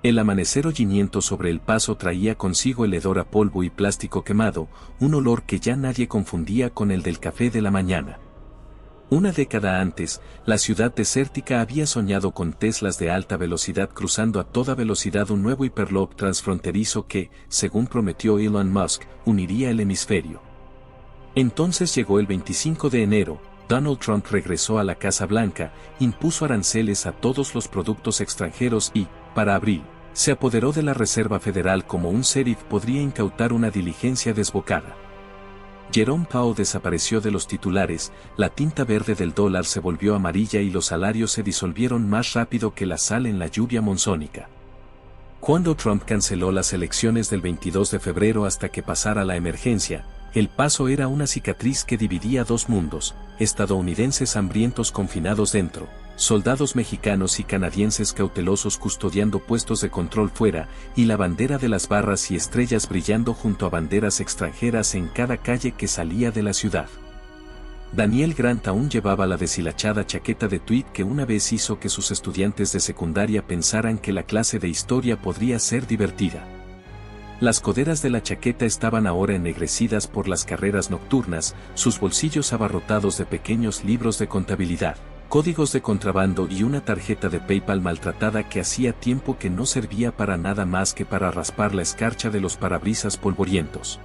El amanecer holliniento sobre el paso traía consigo el hedor a polvo y plástico quemado, un olor que ya nadie confundía con el del café de la mañana. Una década antes, la ciudad desértica había soñado con Teslas de alta velocidad cruzando a toda velocidad un nuevo hiperloop transfronterizo que, según prometió Elon Musk, uniría el hemisferio. Entonces llegó el 25 de enero, Donald Trump regresó a la Casa Blanca, impuso aranceles a todos los productos extranjeros y, para abril, se apoderó de la Reserva Federal como un sheriff podría incautar una diligencia desbocada. Jerome Powell desapareció de los titulares, la tinta verde del dólar se volvió amarilla y los salarios se disolvieron más rápido que la sal en la lluvia monzónica. Cuando Trump canceló las elecciones del 22 de febrero hasta que pasara la emergencia, El Paso era una cicatriz que dividía dos mundos, estadounidenses hambrientos confinados dentro, soldados mexicanos y canadienses cautelosos custodiando puestos de control fuera, y la bandera de las barras y estrellas brillando junto a banderas extranjeras en cada calle que salía de la ciudad. Daniel Grant aún llevaba la deshilachada chaqueta de tweed que una vez hizo que sus estudiantes de secundaria pensaran que la clase de historia podría ser divertida. Las coderas de la chaqueta estaban ahora ennegrecidas por las carreras nocturnas, sus bolsillos abarrotados de pequeños libros de contabilidad, códigos de contrabando y una tarjeta de PayPal maltratada que hacía tiempo que no servía para nada más que para raspar la escarcha de los parabrisas polvorientos.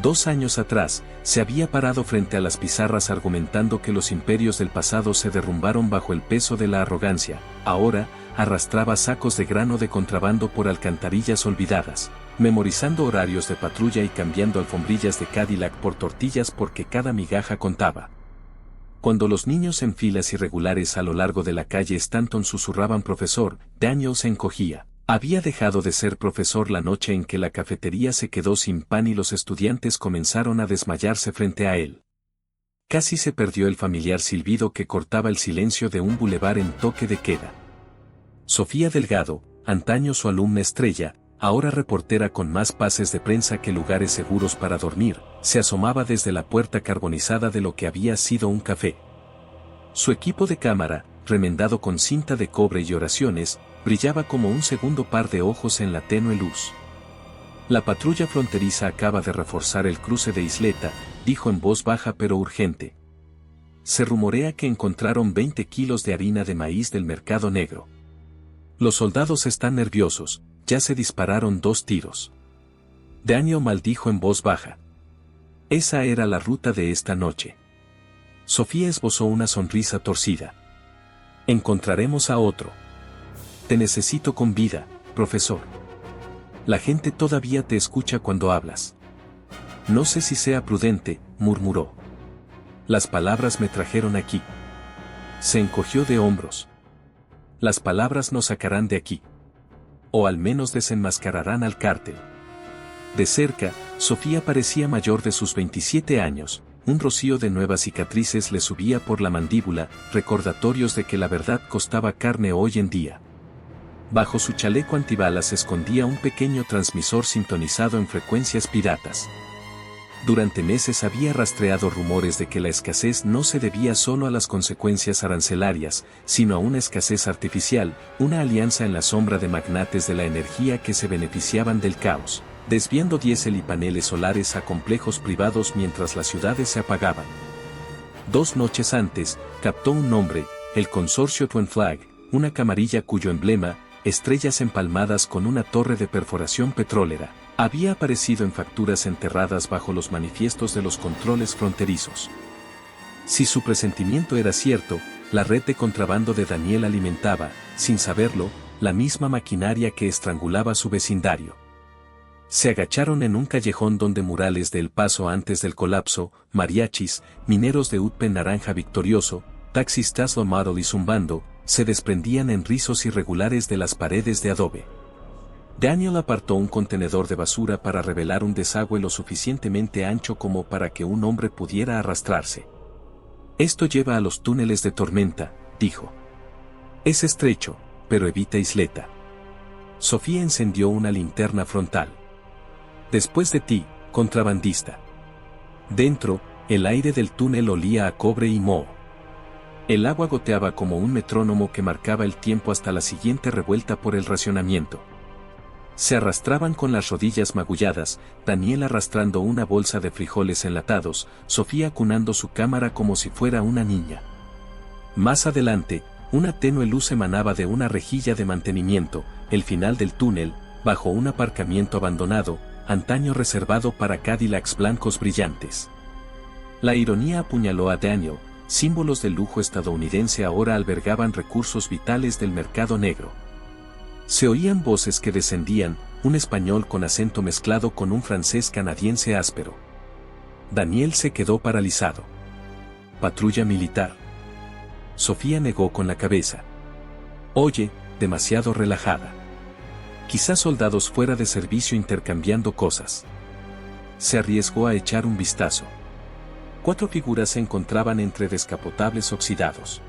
2 años atrás, se había parado frente a las pizarras argumentando que los imperios del pasado se derrumbaron bajo el peso de la arrogancia. Ahora, arrastraba sacos de grano de contrabando por alcantarillas olvidadas, memorizando horarios de patrulla y cambiando alfombrillas de Cadillac por tortillas porque cada migaja contaba. Cuando los niños en filas irregulares a lo largo de la calle Stanton susurraban profesor, Daniel se encogía. Había dejado de ser profesor la noche en que la cafetería se quedó sin pan y los estudiantes comenzaron a desmayarse frente a él. Casi se perdió el familiar silbido que cortaba el silencio de un bulevar en toque de queda. Sofía Delgado, antaño su alumna estrella, ahora reportera con más pases de prensa que lugares seguros para dormir, se asomaba desde la puerta carbonizada de lo que había sido un café. Su equipo de cámara, remendado con cinta de cobre y oraciones, brillaba como un segundo par de ojos en la tenue luz. La patrulla fronteriza acaba de reforzar el cruce de Isleta, dijo en voz baja pero urgente. Se rumorea que encontraron 20 kilos de harina de maíz del mercado negro. Los soldados están nerviosos, ya se dispararon 2 tiros. Daniel maldijo en voz baja. Esa era la ruta de esta noche. Sofía esbozó una sonrisa torcida. Encontraremos a otro. Te necesito con vida, profesor. La gente todavía te escucha cuando hablas. No sé si sea prudente, murmuró. Las palabras me trajeron aquí. Se encogió de hombros. Las palabras nos sacarán de aquí. O al menos desenmascararán al cártel. De cerca, Sofía parecía mayor de sus 27 años. Un rocío de nuevas cicatrices le subía por la mandíbula, recordatorios de que la verdad costaba carne hoy en día. Bajo su chaleco antibalas escondía un pequeño transmisor sintonizado en frecuencias piratas. Durante meses había rastreado rumores de que la escasez no se debía solo a las consecuencias arancelarias, sino a una escasez artificial, una alianza en la sombra de magnates de la energía que se beneficiaban del caos, desviando diésel y paneles solares a complejos privados mientras las ciudades se apagaban. 2 noches antes, captó un nombre, el consorcio Twin Flag, una camarilla cuyo emblema, estrellas empalmadas con una torre de perforación petrolera, había aparecido en facturas enterradas bajo los manifiestos de los controles fronterizos. Si su presentimiento era cierto, la red de contrabando de Daniel alimentaba, sin saberlo, la misma maquinaria que estrangulaba su vecindario. Se agacharon en un callejón donde murales de El Paso antes del colapso, mariachis, mineros de Utpen naranja victorioso, taxis Tesla Model y zumbando, se desprendían en rizos irregulares de las paredes de adobe. Daniel apartó un contenedor de basura para revelar un desagüe lo suficientemente ancho como para que un hombre pudiera arrastrarse. Esto lleva a los túneles de tormenta, dijo. Es estrecho, pero evita Isleta. Sofía encendió una linterna frontal. Después de ti, contrabandista. Dentro, el aire del túnel olía a cobre y moho. El agua goteaba como un metrónomo que marcaba el tiempo hasta la siguiente revuelta por el racionamiento. Se arrastraban con las rodillas magulladas, Daniel arrastrando una bolsa de frijoles enlatados, Sofía acunando su cámara como si fuera una niña. Más adelante, una tenue luz emanaba de una rejilla de mantenimiento, el final del túnel, bajo un aparcamiento abandonado, antaño reservado para Cadillacs blancos brillantes. La ironía apuñaló a Daniel, símbolos del lujo estadounidense ahora albergaban recursos vitales del mercado negro. Se oían voces que descendían, un español con acento mezclado con un francés canadiense áspero. Daniel se quedó paralizado. Patrulla militar. Sofía negó con la cabeza. Oye, demasiado relajada. Quizás soldados fuera de servicio intercambiando cosas. Se arriesgó a echar un vistazo. 4 figuras se encontraban entre descapotables oxidados.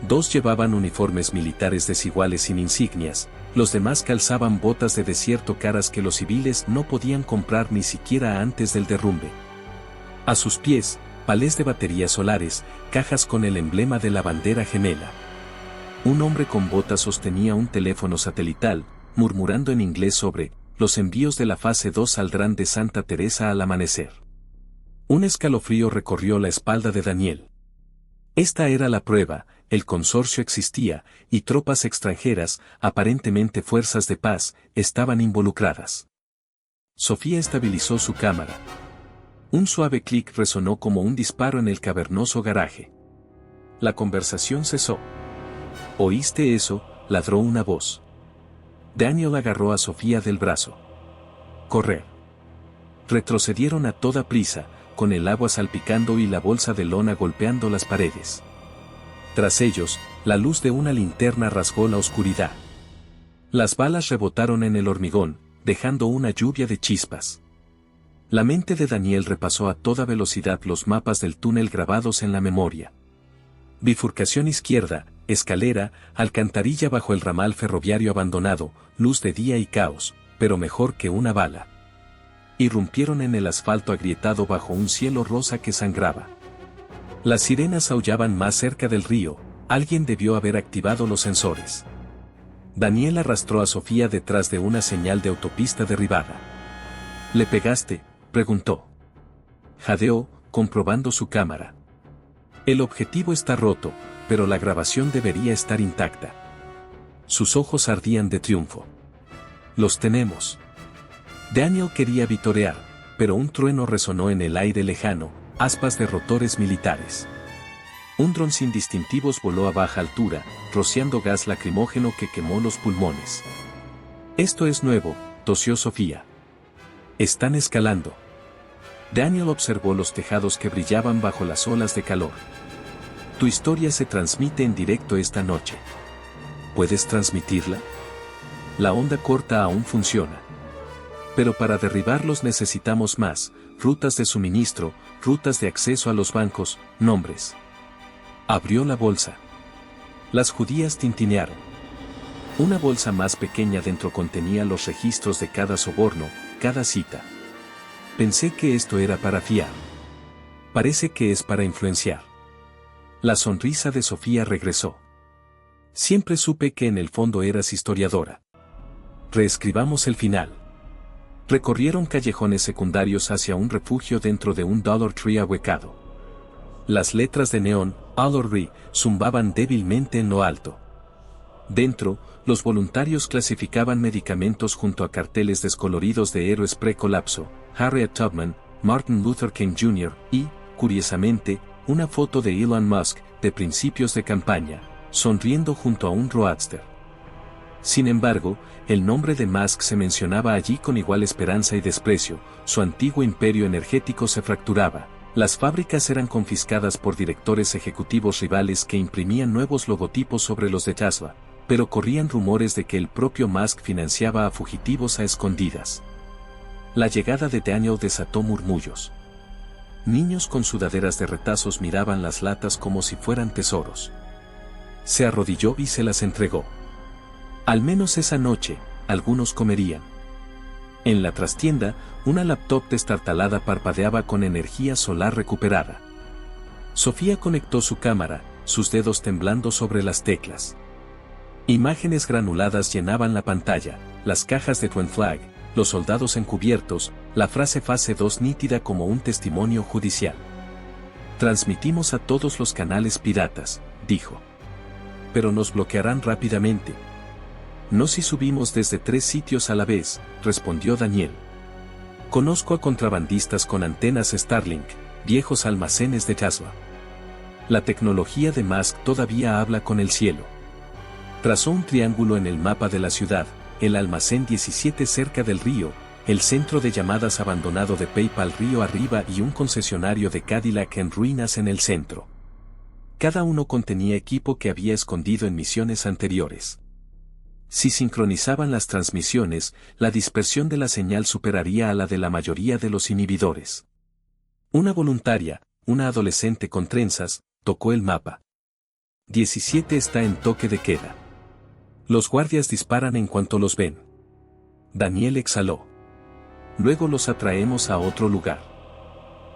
2 llevaban uniformes militares desiguales sin insignias, los demás calzaban botas de desierto caras que los civiles no podían comprar ni siquiera antes del derrumbe. A sus pies, palés de baterías solares, cajas con el emblema de la bandera gemela. Un hombre con botas sostenía un teléfono satelital, murmurando en inglés sobre los envíos de la fase 2 saldrán de Santa Teresa al amanecer. Un escalofrío recorrió la espalda de Daniel. Esta era la prueba, el consorcio existía, y tropas extranjeras, aparentemente fuerzas de paz, estaban involucradas. Sofía estabilizó su cámara. Un suave clic resonó como un disparo en el cavernoso garaje. La conversación cesó. ¿Oíste eso?, ladró una voz. Daniel agarró a Sofía del brazo. Correr. Retrocedieron a toda prisa, con el agua salpicando y la bolsa de lona golpeando las paredes. Tras ellos, la luz de una linterna rasgó la oscuridad. Las balas rebotaron en el hormigón, dejando una lluvia de chispas. La mente de Daniel repasó a toda velocidad los mapas del túnel grabados en la memoria. Bifurcación izquierda, escalera, alcantarilla bajo el ramal ferroviario abandonado, luz de día y caos, pero mejor que una bala. Irrumpieron en el asfalto agrietado bajo un cielo rosa que sangraba. Las sirenas aullaban más cerca del río, alguien debió haber activado los sensores. Daniel arrastró a Sofía detrás de una señal de autopista derribada. ¿Le pegaste?, preguntó. Jadeó, comprobando su cámara. El objetivo está roto, pero la grabación debería estar intacta. Sus ojos ardían de triunfo. Los tenemos. Daniel quería vitorear, pero un trueno resonó en el aire lejano, aspas de rotores militares. Un dron sin distintivos voló a baja altura, rociando gas lacrimógeno que quemó los pulmones. Esto es nuevo, tosió Sofía. Están escalando. Daniel observó los tejados que brillaban bajo las olas de calor. Tu historia se transmite en directo esta noche. ¿Puedes transmitirla? La onda corta aún funciona. Pero para derribarlos necesitamos más, rutas de suministro, rutas de acceso a los bancos, nombres. Abrió la bolsa. Las judías tintinearon. Una bolsa más pequeña dentro contenía los registros de cada soborno, cada cita. Pensé que esto era para fiar. Parece que es para influenciar. La sonrisa de Sofía regresó. Siempre supe que en el fondo eras historiadora. Reescribamos el final. Recorrieron callejones secundarios hacia un refugio dentro de un Dollar Tree ahuecado. Las letras de neón, Dollar zumbaban débilmente en lo alto. Dentro, los voluntarios clasificaban medicamentos junto a carteles descoloridos de héroes pre-colapso, Harriet Tubman, Martin Luther King Jr. y, curiosamente, una foto de Elon Musk, de principios de campaña, sonriendo junto a un roadster. Sin embargo, el nombre de Musk se mencionaba allí con igual esperanza y desprecio, su antiguo imperio energético se fracturaba, las fábricas eran confiscadas por directores ejecutivos rivales que imprimían nuevos logotipos sobre los de Tesla, pero corrían rumores de que el propio Musk financiaba a fugitivos a escondidas. La llegada de Daniel desató murmullos. Niños con sudaderas de retazos miraban las latas como si fueran tesoros. Se arrodilló y se las entregó. Al menos esa noche, algunos comerían. En la trastienda, una laptop destartalada parpadeaba con energía solar recuperada. Sofía conectó su cámara, sus dedos temblando sobre las teclas. Imágenes granuladas llenaban la pantalla, las cajas de Twin Flag, los soldados encubiertos, la frase fase 2 nítida como un testimonio judicial. Transmitimos a todos los canales piratas, dijo. Pero nos bloquearán rápidamente. No si subimos desde 3 sitios a la vez, respondió Daniel. Conozco a contrabandistas con antenas Starlink, viejos almacenes de Tesla. La tecnología de Musk todavía habla con el cielo. Trazó un triángulo en el mapa de la ciudad, el almacén 17 cerca del río, el centro de llamadas abandonado de PayPal río arriba y un concesionario de Cadillac en ruinas en el centro. Cada uno contenía equipo que había escondido en misiones anteriores. Si sincronizaban las transmisiones, la dispersión de la señal superaría a la de la mayoría de los inhibidores. Una voluntaria, una adolescente con trenzas, tocó el mapa. 17 está en toque de queda. Los guardias disparan en cuanto los ven. Daniel exhaló. Luego los atraemos a otro lugar.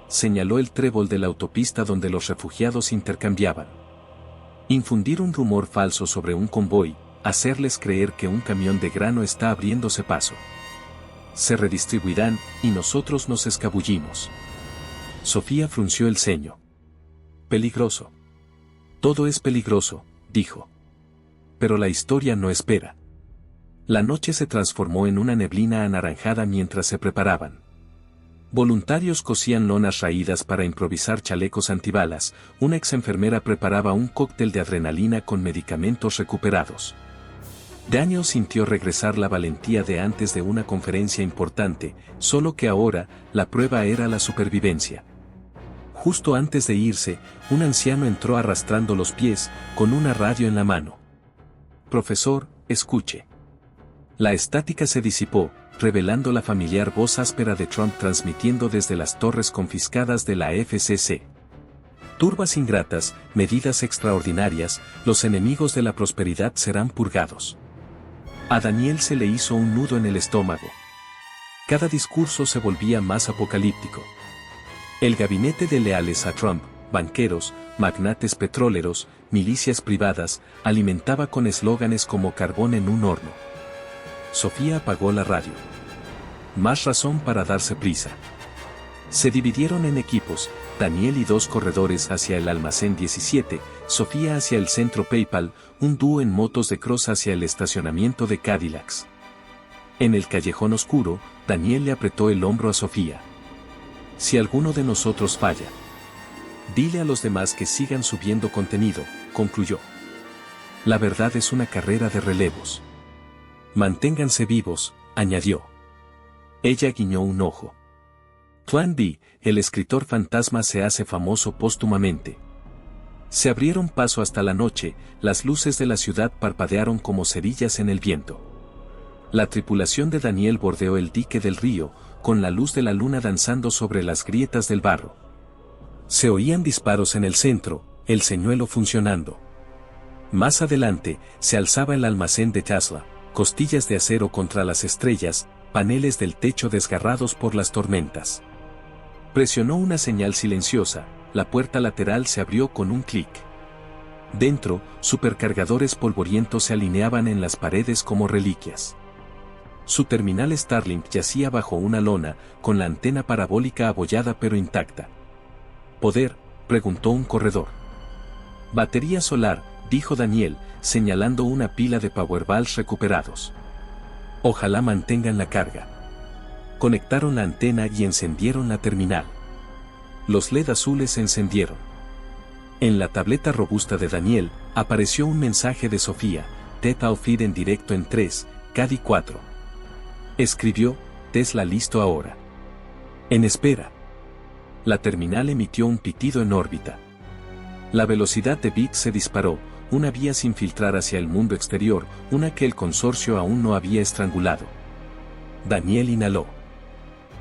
Señaló el trébol de la autopista donde los refugiados intercambiaban. Infundir un rumor falso sobre un convoy, hacerles creer que un camión de grano está abriéndose paso. Se redistribuirán, y nosotros nos escabullimos. Sofía frunció el ceño. Peligroso. Todo es peligroso, dijo. Pero la historia no espera. La noche se transformó en una neblina anaranjada mientras se preparaban. Voluntarios cosían lonas raídas para improvisar chalecos antibalas, una exenfermera preparaba un cóctel de adrenalina con medicamentos recuperados. Daniel sintió regresar la valentía de antes de una conferencia importante, solo que ahora, la prueba era la supervivencia. Justo antes de irse, un anciano entró arrastrando los pies, con una radio en la mano. Profesor, escuche. La estática se disipó, revelando la familiar voz áspera de Trump transmitiendo desde las torres confiscadas de la FCC. Turbas ingratas, medidas extraordinarias, los enemigos de la prosperidad serán purgados. A Daniel se le hizo un nudo en el estómago. Cada discurso se volvía más apocalíptico. El gabinete de leales a Trump, banqueros, magnates petroleros, milicias privadas, alimentaba con eslóganes como carbón en un horno. Sofía apagó la radio. Más razón para darse prisa. Se dividieron en equipos, Daniel y 2 corredores hacia el almacén 17, Sofía hacia el centro PayPal, un dúo en motos de cross hacia el estacionamiento de Cadillacs. En el callejón oscuro, Daniel le apretó el hombro a Sofía. Si alguno de nosotros falla, dile a los demás que sigan subiendo contenido, concluyó. La verdad es una carrera de relevos. Manténganse vivos, añadió. Ella guiñó un ojo. Plan B, el escritor fantasma se hace famoso póstumamente. Se abrieron paso hasta la noche, las luces de la ciudad parpadearon como cerillas en el viento. La tripulación de Daniel bordeó el dique del río, con la luz de la luna danzando sobre las grietas del barro. Se oían disparos en el centro, el señuelo funcionando. Más adelante, se alzaba el almacén de Tesla, costillas de acero contra las estrellas, paneles del techo desgarrados por las tormentas. Presionó una señal silenciosa, la puerta lateral se abrió con un clic. Dentro, supercargadores polvorientos se alineaban en las paredes como reliquias. Su terminal Starlink yacía bajo una lona, con la antena parabólica abollada pero intacta. ¿Poder?, preguntó un corredor. Batería solar, dijo Daniel, señalando una pila de Powerballs recuperados. Ojalá mantengan la carga. Conectaron la antena y encendieron la terminal. Los LED azules se encendieron. En la tableta robusta de Daniel, apareció un mensaje de Sofía, Teta o feed en directo en 3, CADI 4. Escribió, Tesla listo ahora. En espera. La terminal emitió un pitido en órbita. La velocidad de bits se disparó, una vía sin filtrar hacia el mundo exterior, una que el consorcio aún no había estrangulado. Daniel inhaló.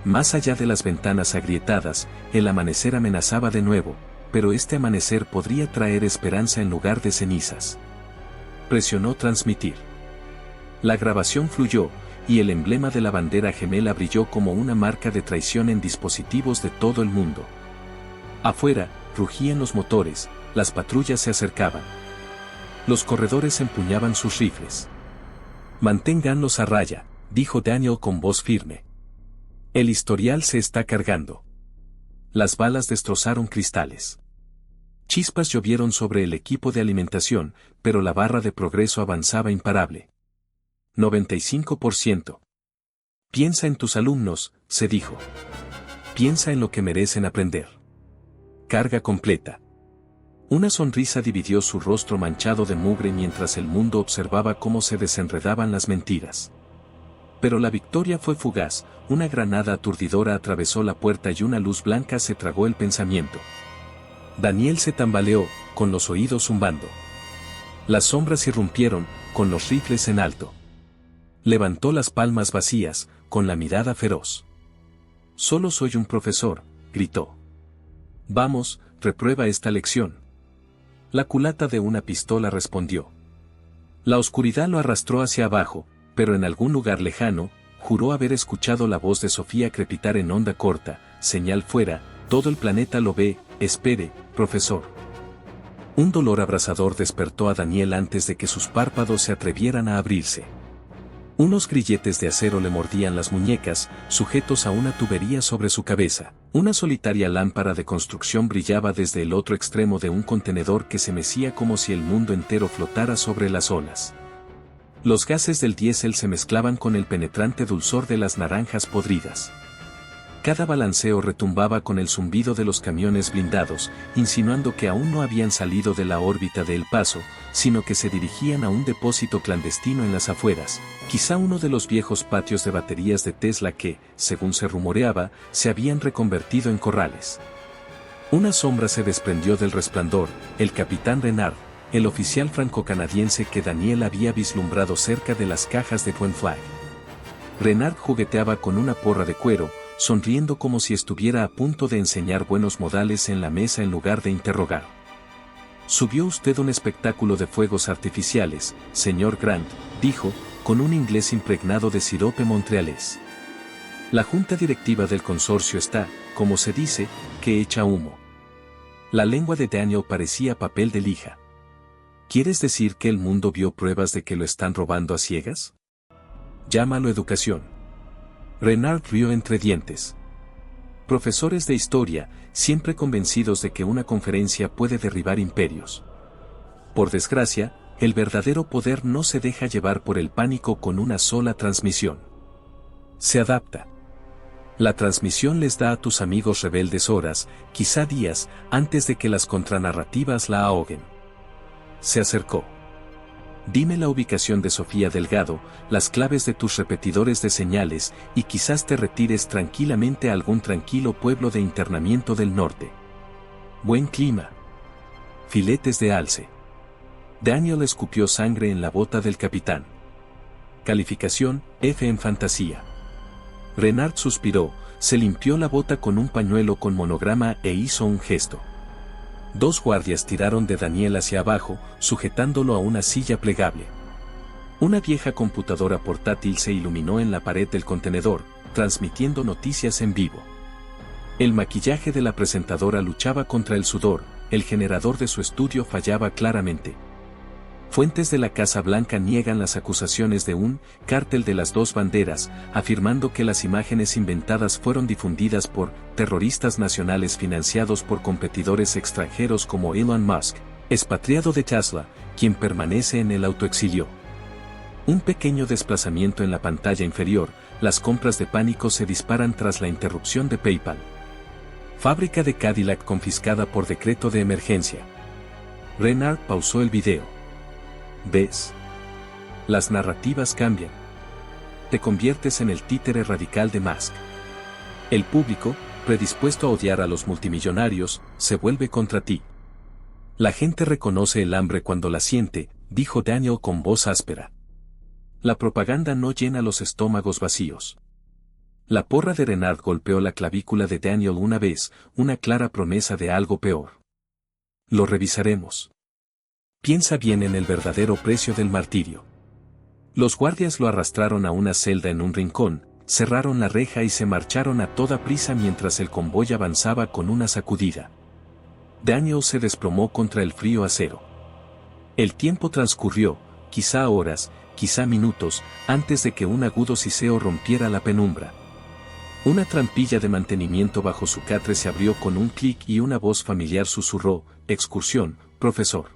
Más allá de las ventanas agrietadas, el amanecer amenazaba de nuevo, pero este amanecer podría traer esperanza en lugar de cenizas. Presionó transmitir. La grabación fluyó, y el emblema de la bandera gemela brilló como una marca de traición en dispositivos de todo el mundo. Afuera, rugían los motores, las patrullas se acercaban. Los corredores empuñaban sus rifles. Manténganlos a raya, dijo Daniel con voz firme. El historial se está cargando. Las balas destrozaron cristales. Chispas llovieron sobre el equipo de alimentación, pero la barra de progreso avanzaba imparable. 95%. Piensa en tus alumnos, se dijo. Piensa en lo que merecen aprender. Carga completa. Una sonrisa dividió su rostro manchado de mugre mientras el mundo observaba cómo se desenredaban las mentiras. Pero la victoria fue fugaz, una granada aturdidora atravesó la puerta y una luz blanca se tragó el pensamiento. Daniel se tambaleó, con los oídos zumbando. Las sombras irrumpieron, con los rifles en alto. Levantó las palmas vacías, con la mirada feroz. Solo soy un profesor, gritó. Vamos, reprueba esta lección. La culata de una pistola respondió. La oscuridad lo arrastró hacia abajo, pero en algún lugar lejano, juró haber escuchado la voz de Sofía crepitar en onda corta, señal fuera, todo el planeta lo ve, espere, profesor. Un dolor abrasador despertó a Daniel antes de que sus párpados se atrevieran a abrirse. Unos grilletes de acero le mordían las muñecas, sujetos a una tubería sobre su cabeza. Una solitaria lámpara de construcción brillaba desde el otro extremo de un contenedor que se mecía como si el mundo entero flotara sobre las olas. Los gases del diésel se mezclaban con el penetrante dulzor de las naranjas podridas. Cada balanceo retumbaba con el zumbido de los camiones blindados, insinuando que aún no habían salido de la órbita de El Paso, sino que se dirigían a un depósito clandestino en las afueras, quizá uno de los viejos patios de baterías de Tesla que, según se rumoreaba, se habían reconvertido en corrales. Una sombra se desprendió del resplandor, el capitán Renard, el oficial franco-canadiense que Daniel había vislumbrado cerca de las cajas de Twin Flag. Renard jugueteaba con una porra de cuero, sonriendo como si estuviera a punto de enseñar buenos modales en la mesa en lugar de interrogar. «¿Subió usted un espectáculo de fuegos artificiales, señor Grant?», dijo, con un inglés impregnado de sirope montrealés. «La junta directiva del consorcio está, como se dice, que echa humo». La lengua de Daniel parecía papel de lija. «¿Quieres decir que el mundo vio pruebas de que lo están robando a ciegas? Llámalo educación». Renard rió entre dientes. Profesores de historia, siempre convencidos de que una conferencia puede derribar imperios. Por desgracia, el verdadero poder no se deja llevar por el pánico con una sola transmisión. Se adapta. La transmisión les da a tus amigos rebeldes horas, quizá días, antes de que las contranarrativas la ahoguen. Se acercó. Dime la ubicación de Sofía Delgado, las claves de tus repetidores de señales, y quizás te retires tranquilamente a algún tranquilo pueblo de internamiento del norte. Buen clima. Filetes de alce. Daniel escupió sangre en la bota del capitán. Calificación, F en fantasía. Renard suspiró, se limpió la bota con un pañuelo con monograma e hizo un gesto. Dos guardias tiraron de Daniel hacia abajo, sujetándolo a una silla plegable. Una vieja computadora portátil se iluminó en la pared del contenedor, transmitiendo noticias en vivo. El maquillaje de la presentadora luchaba contra el sudor, el generador de su estudio fallaba claramente. Fuentes de la Casa Blanca niegan las acusaciones de un cártel de las dos banderas, afirmando que las imágenes inventadas fueron difundidas por terroristas nacionales financiados por competidores extranjeros como Elon Musk, expatriado de Tesla, quien permanece en el autoexilio. Un pequeño desplazamiento en la pantalla inferior, las compras de pánico se disparan tras la interrupción de PayPal. Fábrica de Cadillac confiscada por decreto de emergencia. Renard pausó el video. ¿Ves? Las narrativas cambian. Te conviertes en el títere radical de Musk. El público, predispuesto a odiar a los multimillonarios, se vuelve contra ti. La gente reconoce el hambre cuando la siente, dijo Daniel con voz áspera. La propaganda no llena los estómagos vacíos. La porra de Renard golpeó la clavícula de Daniel una vez, una clara promesa de algo peor. Lo revisaremos. Piensa bien en el verdadero precio del martirio. Los guardias lo arrastraron a una celda en un rincón, cerraron la reja y se marcharon a toda prisa mientras el convoy avanzaba con una sacudida. Daniel se desplomó contra el frío acero. El tiempo transcurrió, quizá horas, quizá minutos, antes de que un agudo siseo rompiera la penumbra. Una trampilla de mantenimiento bajo su catre se abrió con un clic y una voz familiar susurró: «Excursión, profesor».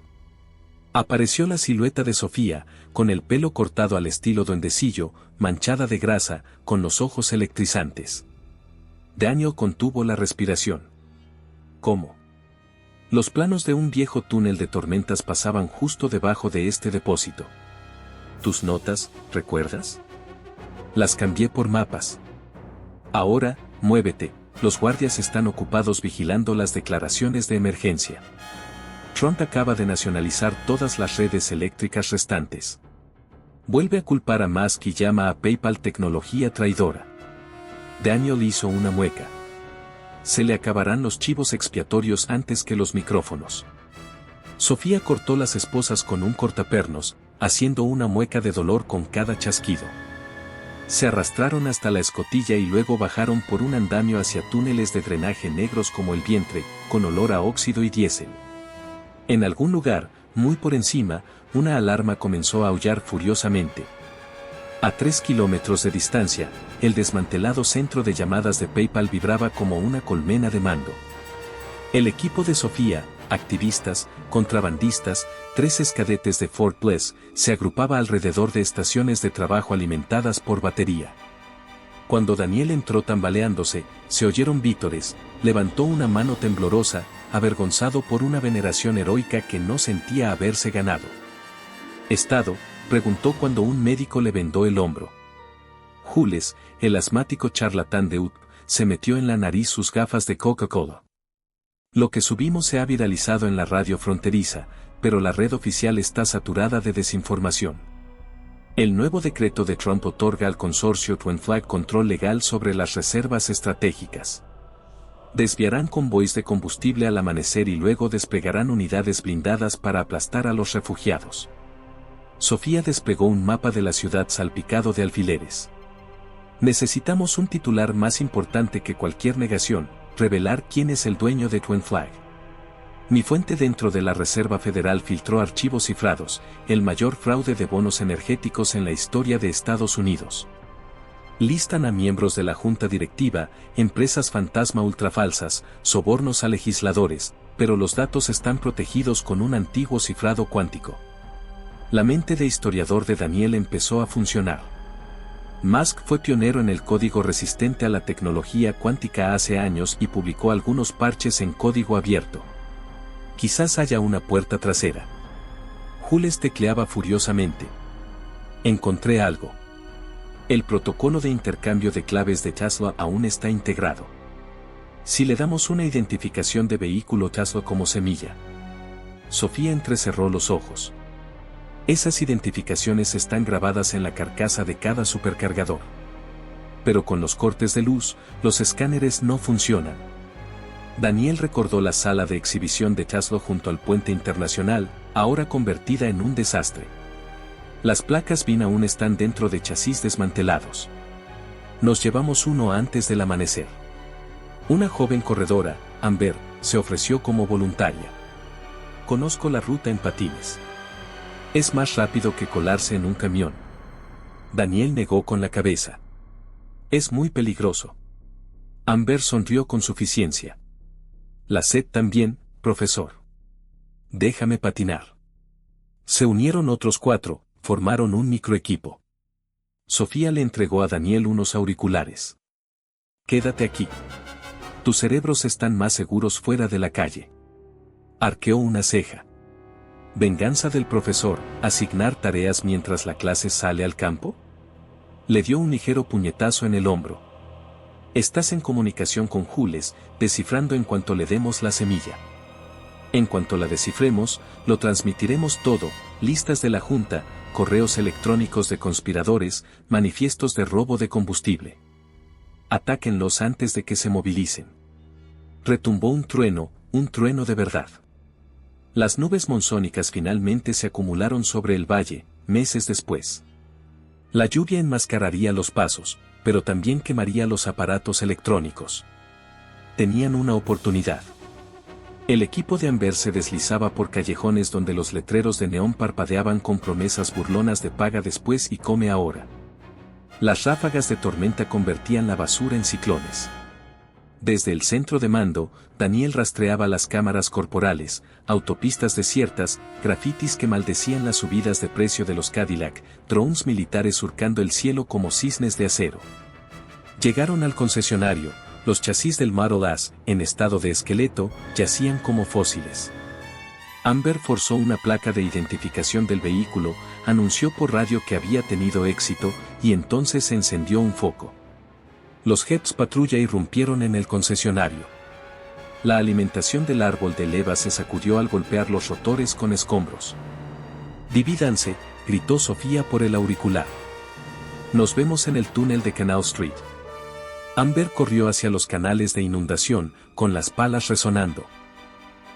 Apareció la silueta de Sofía, con el pelo cortado al estilo duendecillo, manchada de grasa, con los ojos electrizantes. Daniel contuvo la respiración. ¿Cómo? Los planos de un viejo túnel de tormentas pasaban justo debajo de este depósito. ¿Tus notas, recuerdas? Las cambié por mapas. Ahora, muévete, los guardias están ocupados vigilando las declaraciones de emergencia. Trump acaba de nacionalizar todas las redes eléctricas restantes. Vuelve a culpar a Musk y llama a PayPal tecnología traidora. Daniel hizo una mueca. Se le acabarán los chivos expiatorios antes que los micrófonos. Sofía cortó las esposas con un cortapernos, haciendo una mueca de dolor con cada chasquido. Se arrastraron hasta la escotilla y luego bajaron por un andamio hacia túneles de drenaje negros como el vientre, con olor a óxido y diésel. En algún lugar, muy por encima, una alarma comenzó a aullar furiosamente. A 3 kilómetros de distancia, el desmantelado centro de llamadas de PayPal vibraba como una colmena de mando. El equipo de Sofía, activistas, contrabandistas, 3 cadetes de Fort Bliss, se agrupaba alrededor de estaciones de trabajo alimentadas por batería. Cuando Daniel entró tambaleándose, se oyeron vítores, levantó una mano temblorosa, avergonzado por una veneración heroica que no sentía haberse ganado. ¿Estado?, preguntó cuando un médico le vendó el hombro. Jules, el asmático charlatán de UP, se metió en la nariz sus gafas de Coca-Cola. Lo que subimos se ha viralizado en la radio fronteriza, pero la red oficial está saturada de desinformación. El nuevo decreto de Trump otorga al consorcio Twin Flag control legal sobre las reservas estratégicas. Desviarán convoys de combustible al amanecer y luego desplegarán unidades blindadas para aplastar a los refugiados. Sofía desplegó un mapa de la ciudad salpicado de alfileres. Necesitamos un titular más importante que cualquier negación: revelar quién es el dueño de Twin Flag. Mi fuente dentro de la Reserva Federal filtró archivos cifrados, el mayor fraude de bonos energéticos en la historia de Estados Unidos. Listan a miembros de la junta directiva, empresas fantasma ultrafalsas, sobornos a legisladores, pero los datos están protegidos con un antiguo cifrado cuántico. La mente de historiador de Daniel empezó a funcionar. Musk fue pionero en el código resistente a la tecnología cuántica hace años y publicó algunos parches en código abierto. Quizás haya una puerta trasera. Jules tecleaba furiosamente. Encontré algo. El protocolo de intercambio de claves de Tesla aún está integrado. Si le damos una identificación de vehículo Tesla como semilla. Sofía entrecerró los ojos. Esas identificaciones están grabadas en la carcasa de cada supercargador. Pero con los cortes de luz, los escáneres no funcionan. Daniel recordó la sala de exhibición de Tesla junto al puente internacional, ahora convertida en un desastre. Las placas VIN aún están dentro de chasis desmantelados. Nos llevamos uno antes del amanecer. Una joven corredora, Amber, se ofreció como voluntaria. Conozco la ruta en patines. Es más rápido que colarse en un camión. Daniel negó con la cabeza. Es muy peligroso. Amber sonrió con suficiencia. La sed también, profesor. Déjame patinar. Se unieron otros 4, formaron un microequipo. Sofía le entregó a Daniel unos auriculares. Quédate aquí. Tus cerebros están más seguros fuera de la calle. Arqueó una ceja. ¿Venganza del profesor, asignar tareas mientras la clase sale al campo? Le dio un ligero puñetazo en el hombro. Estás en comunicación con Jules, descifrando en cuanto le demos la semilla. En cuanto la descifremos, lo transmitiremos todo, listas de la Junta, correos electrónicos de conspiradores, manifiestos de robo de combustible. Atáquenlos antes de que se movilicen. Retumbó un trueno de verdad. Las nubes monzónicas finalmente se acumularon sobre el valle, meses después. La lluvia enmascararía los pasos, pero también quemaría los aparatos electrónicos. Tenían una oportunidad. El equipo de Amber se deslizaba por callejones donde los letreros de neón parpadeaban con promesas burlonas de paga después y come ahora. Las ráfagas de tormenta convertían la basura en ciclones. Desde el centro de mando, Daniel rastreaba las cámaras corporales, autopistas desiertas, grafitis que maldecían las subidas de precio de los Cadillac, drones militares surcando el cielo como cisnes de acero. Llegaron al concesionario. Los chasis del Model S, en estado de esqueleto, yacían como fósiles. Amber forzó una placa de identificación del vehículo, anunció por radio que había tenido éxito, y entonces se encendió un foco. Los jets patrulla irrumpieron en el concesionario. La alimentación del árbol de leva se sacudió al golpear los rotores con escombros. «Divídanse», gritó Sofía por el auricular. «Nos vemos en el túnel de Canal Street». Amber corrió hacia los canales de inundación, con las palas resonando.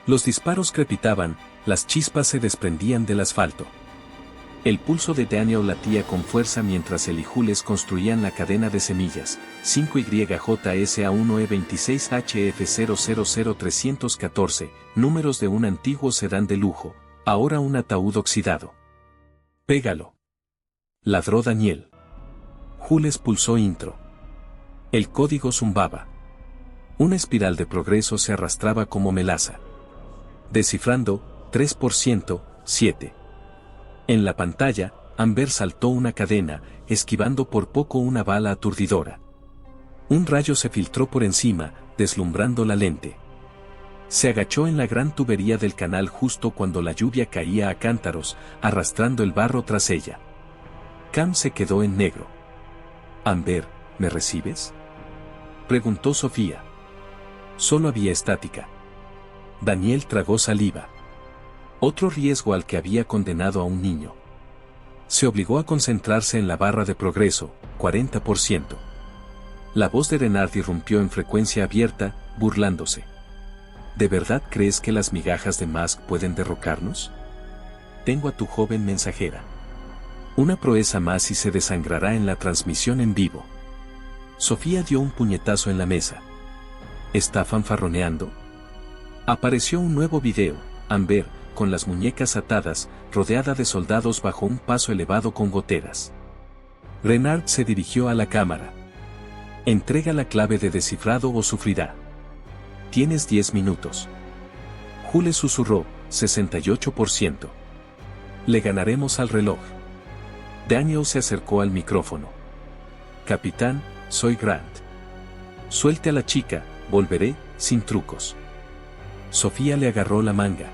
Los disparos crepitaban, las chispas se desprendían del asfalto. El pulso de Daniel latía con fuerza mientras el y Jules construían la cadena de semillas, 5YJSA1E26HF000314, números de un antiguo sedán de lujo, ahora un ataúd oxidado. «Pégalo», ladró Daniel. Jules pulsó intro. El código zumbaba. Una espiral de progreso se arrastraba como melaza. Descifrando, 3%, 7. En la pantalla, Amber saltó una cadena, esquivando por poco una bala aturdidora. Un rayo se filtró por encima, deslumbrando la lente. Se agachó en la gran tubería del canal justo cuando la lluvia caía a cántaros, arrastrando el barro tras ella. Cam se quedó en negro. «Amber, ¿me recibes?», preguntó Sofía. Solo había estática. Daniel tragó saliva. Otro riesgo al que había condenado a un niño. Se obligó a concentrarse en la barra de progreso, 40%. La voz de Renard irrumpió en frecuencia abierta, burlándose. ¿De verdad crees que las migajas de Musk pueden derrocarnos? Tengo a tu joven mensajera. Una proeza más y se desangrará en la transmisión en vivo. Sofía dio un puñetazo en la mesa. ¿Está fanfarroneando? Apareció un nuevo video, Amber, con las muñecas atadas, rodeada de soldados bajo un paso elevado con goteras. Renard se dirigió a la cámara. Entrega la clave de descifrado o sufrirá. Tienes 10 minutos. Jules susurró, 68%. Le ganaremos al reloj. Daniel se acercó al micrófono. Capitán, soy Grant. Suelte a la chica, volveré, sin trucos. Sofía le agarró la manga.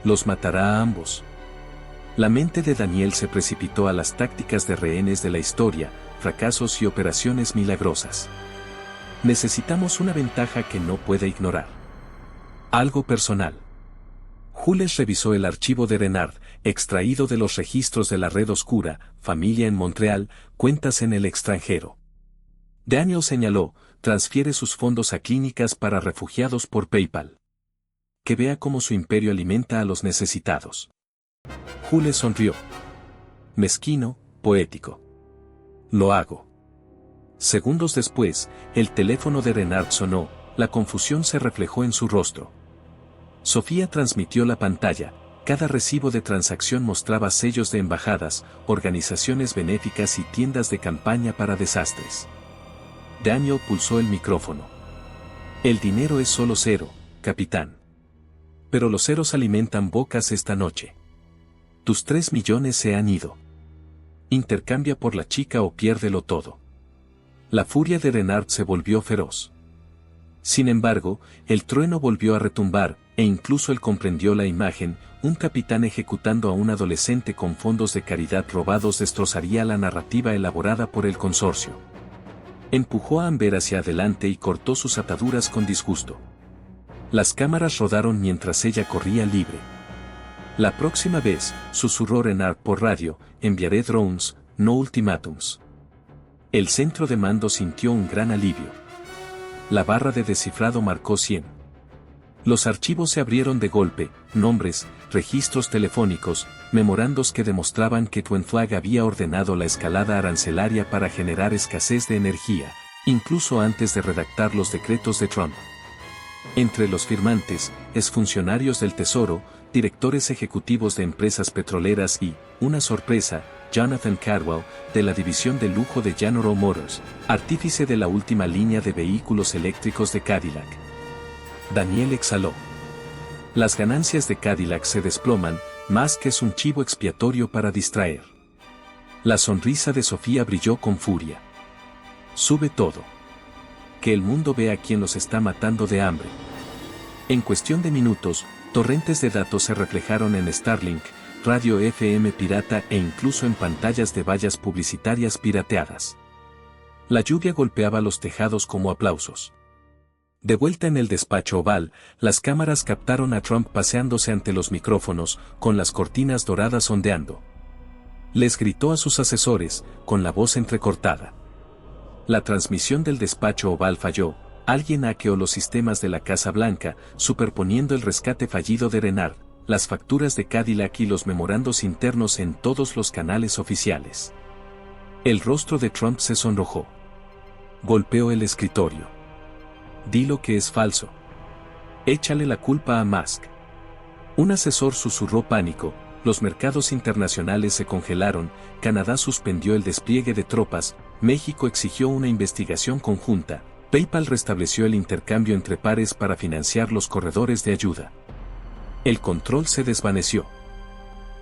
Los matará a ambos. La mente de Daniel se precipitó a las tácticas de rehenes de la historia, fracasos y operaciones milagrosas. Necesitamos una ventaja que no pueda ignorar. Algo personal. Jules revisó el archivo de Renard, extraído de los registros de la red oscura, familia en Montreal, cuentas en el extranjero. Daniel señaló, transfiere sus fondos a clínicas para refugiados por PayPal. Que vea cómo su imperio alimenta a los necesitados. Jules sonrió. Mezquino, poético. Lo hago. Segundos después, el teléfono de Renard sonó, la confusión se reflejó en su rostro. Sofía transmitió la pantalla, cada recibo de transacción mostraba sellos de embajadas, organizaciones benéficas y tiendas de campaña para desastres. Daniel pulsó el micrófono. El dinero es solo cero, capitán. Pero los ceros alimentan bocas esta noche. Tus 3 millones se han ido. Intercambia por la chica o piérdelo todo. La furia de Renard se volvió feroz. Sin embargo, el trueno volvió a retumbar, e incluso él comprendió la imagen, un capitán ejecutando a un adolescente con fondos de caridad robados destrozaría la narrativa elaborada por el consorcio. Empujó a Amber hacia adelante y cortó sus ataduras con disgusto. Las cámaras rodaron mientras ella corría libre. La próxima vez, susurró Renard por radio, enviaré drones, no ultimátums. El centro de mando sintió un gran alivio. La barra de descifrado marcó 100. Los archivos se abrieron de golpe, nombres, registros telefónicos, memorandos que demostraban que Twin-Flag había ordenado la escalada arancelaria para generar escasez de energía, incluso antes de redactar los decretos de Trump. Entre los firmantes, exfuncionarios del Tesoro, directores ejecutivos de empresas petroleras y, una sorpresa, Jonathan Caldwell, de la división de lujo de General Motors, artífice de la última línea de vehículos eléctricos de Cadillac. Daniel exhaló. Las ganancias de Cadillac se desploman, más que es un chivo expiatorio para distraer. La sonrisa de Sofía brilló con furia. Sube todo. Que el mundo vea quién los está matando de hambre. En cuestión de minutos, torrentes de datos se reflejaron en Starlink, radio FM pirata e incluso en pantallas de vallas publicitarias pirateadas. La lluvia golpeaba los tejados como aplausos. De vuelta en el despacho oval, las cámaras captaron a Trump paseándose ante los micrófonos, con las cortinas doradas ondeando. Les gritó a sus asesores, con la voz entrecortada. La transmisión del despacho oval falló, alguien hackeó los sistemas de la Casa Blanca, superponiendo el rescate fallido de Renard, las facturas de Cadillac y los memorandos internos en todos los canales oficiales. El rostro de Trump se sonrojó. Golpeó el escritorio. Dilo que es falso. Échale la culpa a Musk. Un asesor susurró pánico, los mercados internacionales se congelaron, Canadá suspendió el despliegue de tropas, México exigió una investigación conjunta, PayPal restableció el intercambio entre pares para financiar los corredores de ayuda. El control se desvaneció.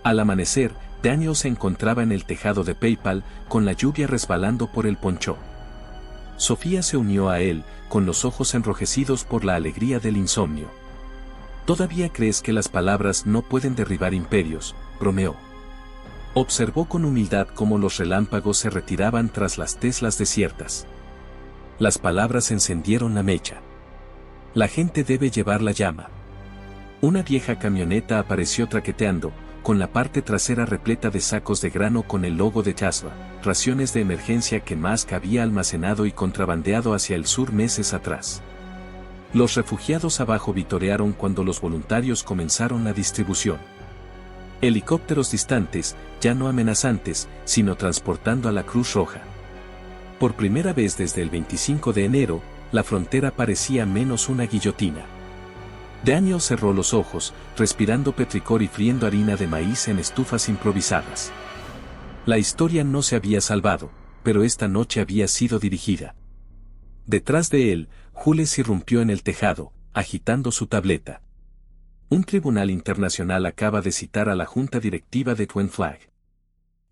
Al amanecer, Daniel se encontraba en el tejado de PayPal, con la lluvia resbalando por el poncho. Sofía se unió a él, con los ojos enrojecidos por la alegría del insomnio. ¿Todavía crees que las palabras no pueden derribar imperios?, bromeó. Observó con humildad cómo los relámpagos se retiraban tras las Teslas desiertas. Las palabras encendieron la mecha. La gente debe llevar la llama. Una vieja camioneta apareció traqueteando, con la parte trasera repleta de sacos de grano con el logo de Tesla, raciones de emergencia que Musk había almacenado y contrabandeado hacia el sur meses atrás. Los refugiados abajo vitorearon cuando los voluntarios comenzaron la distribución. Helicópteros distantes, ya no amenazantes, sino transportando a la Cruz Roja. Por primera vez desde el 25 de enero, la frontera parecía menos una guillotina. Daniel cerró los ojos, respirando petricor y friendo harina de maíz en estufas improvisadas. La historia no se había salvado, pero esta noche había sido dirigida. Detrás de él, Jules irrumpió en el tejado, agitando su tableta. Un tribunal internacional acaba de citar a la junta directiva de Twin Flag.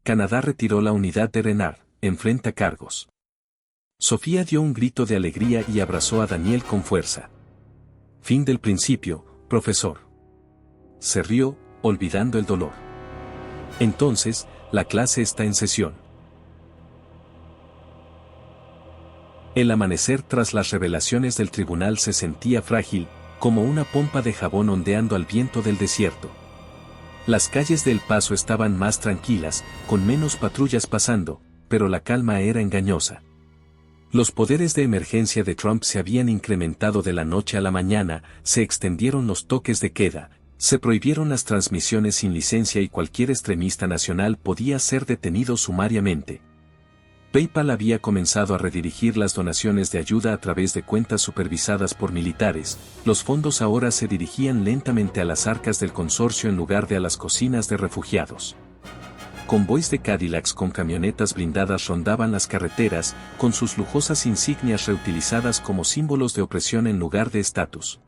Canadá retiró la unidad de Renard, enfrenta cargos. Sofía dio un grito de alegría y abrazó a Daniel con fuerza. Fin del principio, profesor. Se rió, olvidando el dolor. Entonces, la clase está en sesión. El amanecer tras las revelaciones del tribunal se sentía frágil, como una pompa de jabón ondeando al viento del desierto. Las calles de El Paso estaban más tranquilas, con menos patrullas pasando, pero la calma era engañosa. Los poderes de emergencia de Trump se habían incrementado de la noche a la mañana, se extendieron los toques de queda, se prohibieron las transmisiones sin licencia y cualquier extremista nacional podía ser detenido sumariamente. PayPal había comenzado a redirigir las donaciones de ayuda a través de cuentas supervisadas por militares, los fondos ahora se dirigían lentamente a las arcas del consorcio en lugar de a las cocinas de refugiados. Convoys de Cadillacs con camionetas blindadas rondaban las carreteras, con sus lujosas insignias reutilizadas como símbolos de opresión en lugar de estatus.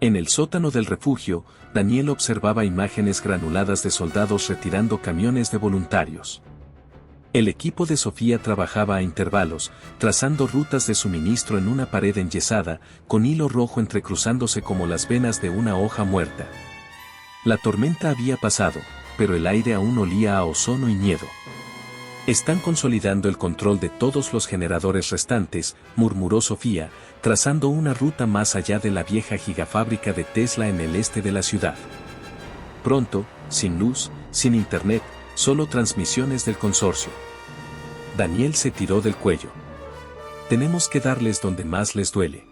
En el sótano del refugio, Daniel observaba imágenes granuladas de soldados retirando camiones de voluntarios. El equipo de Sofía trabajaba a intervalos, trazando rutas de suministro en una pared enyesada, con hilo rojo entrecruzándose como las venas de una hoja muerta. La tormenta había pasado, pero el aire aún olía a ozono y miedo. Están consolidando el control de todos los generadores restantes, murmuró Sofía, trazando una ruta más allá de la vieja gigafábrica de Tesla en el este de la ciudad. Pronto, sin luz, sin internet, solo transmisiones del consorcio. Daniel se tiró del cuello. Tenemos que darles donde más les duele.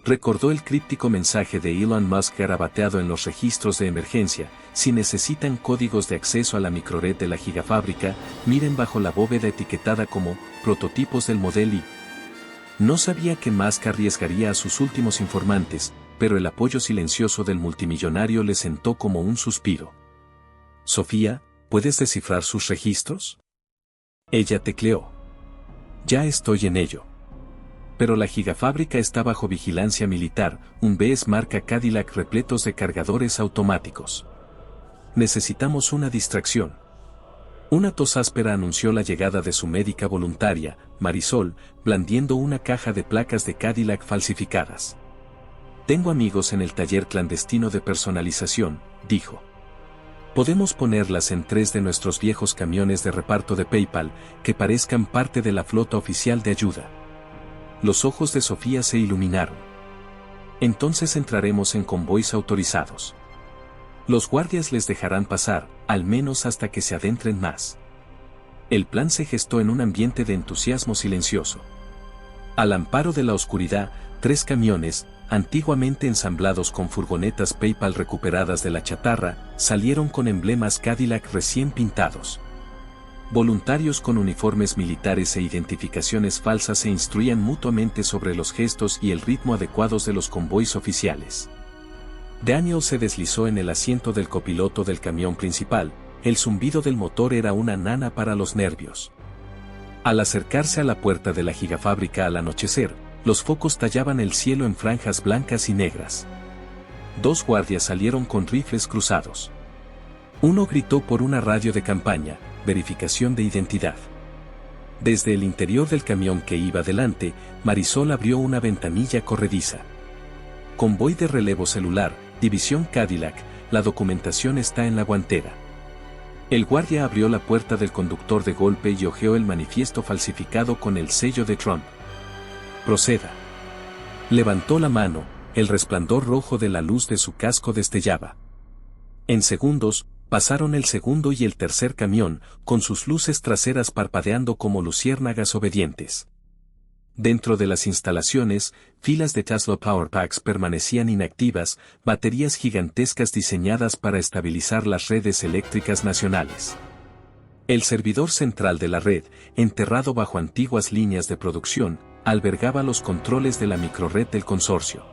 Recordó el críptico mensaje de Elon Musk garabateado en los registros de emergencia: si necesitan códigos de acceso a la microred de la gigafábrica, miren bajo la bóveda etiquetada como prototipos del Model Y. No sabía que Musk arriesgaría a sus últimos informantes, pero el apoyo silencioso del multimillonario le sentó como un suspiro. Sofía, ¿puedes descifrar sus registros? Ella tecleó. Ya estoy en ello. Pero la gigafábrica está bajo vigilancia militar, un BS marca Cadillac repletos de cargadores automáticos. Necesitamos una distracción. Una tos áspera anunció la llegada de su médica voluntaria, Marisol, blandiendo una caja de placas de Cadillac falsificadas. Tengo amigos en el taller clandestino de personalización, dijo. Podemos ponerlas en 3 de nuestros viejos camiones de reparto de PayPal, que parezcan parte de la flota oficial de ayuda. Los ojos de Sofía se iluminaron. Entonces entraremos en convoys autorizados. Los guardias les dejarán pasar, al menos hasta que se adentren más. El plan se gestó en un ambiente de entusiasmo silencioso. Al amparo de la oscuridad, 3 camiones, antiguamente ensamblados con furgonetas PayPal recuperadas de la chatarra, salieron con emblemas Cadillac recién pintados. Voluntarios con uniformes militares e identificaciones falsas se instruían mutuamente sobre los gestos y el ritmo adecuados de los convoys oficiales. Daniel se deslizó en el asiento del copiloto del camión principal, el zumbido del motor era una nana para los nervios. Al acercarse a la puerta de la gigafábrica al anochecer, los focos tallaban el cielo en franjas blancas y negras. 2 guardias salieron con rifles cruzados. Uno gritó por una radio de campaña, verificación de identidad. Desde el interior del camión que iba delante, Marisol abrió una ventanilla corrediza. Convoy de relevo celular, división Cadillac, la documentación está en la guantera. El guardia abrió la puerta del conductor de golpe y hojeó el manifiesto falsificado con el sello de Trump. Proceda. Levantó la mano, el resplandor rojo de la luz de su casco destellaba. En segundos, pasaron el segundo y el tercer camión, con sus luces traseras parpadeando como luciérnagas obedientes. Dentro de las instalaciones, filas de Tesla Powerpacks permanecían inactivas, baterías gigantescas diseñadas para estabilizar las redes eléctricas nacionales. El servidor central de la red, enterrado bajo antiguas líneas de producción, albergaba los controles de la microred del consorcio.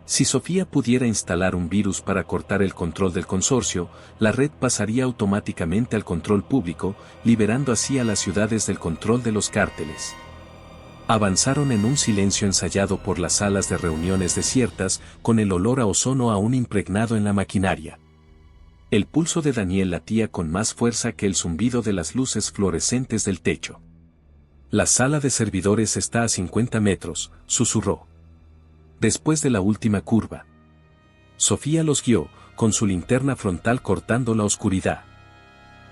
Si Sofía pudiera instalar un virus para cortar el control del consorcio, la red pasaría automáticamente al control público, liberando así a las ciudades del control de los cárteles. Avanzaron en un silencio ensayado por las salas de reuniones desiertas, con el olor a ozono aún impregnado en la maquinaria. El pulso de Daniel latía con más fuerza que el zumbido de las luces fluorescentes del techo. La sala de servidores está a 50 metros, susurró. Después de la última curva. Sofía los guió, con su linterna frontal cortando la oscuridad.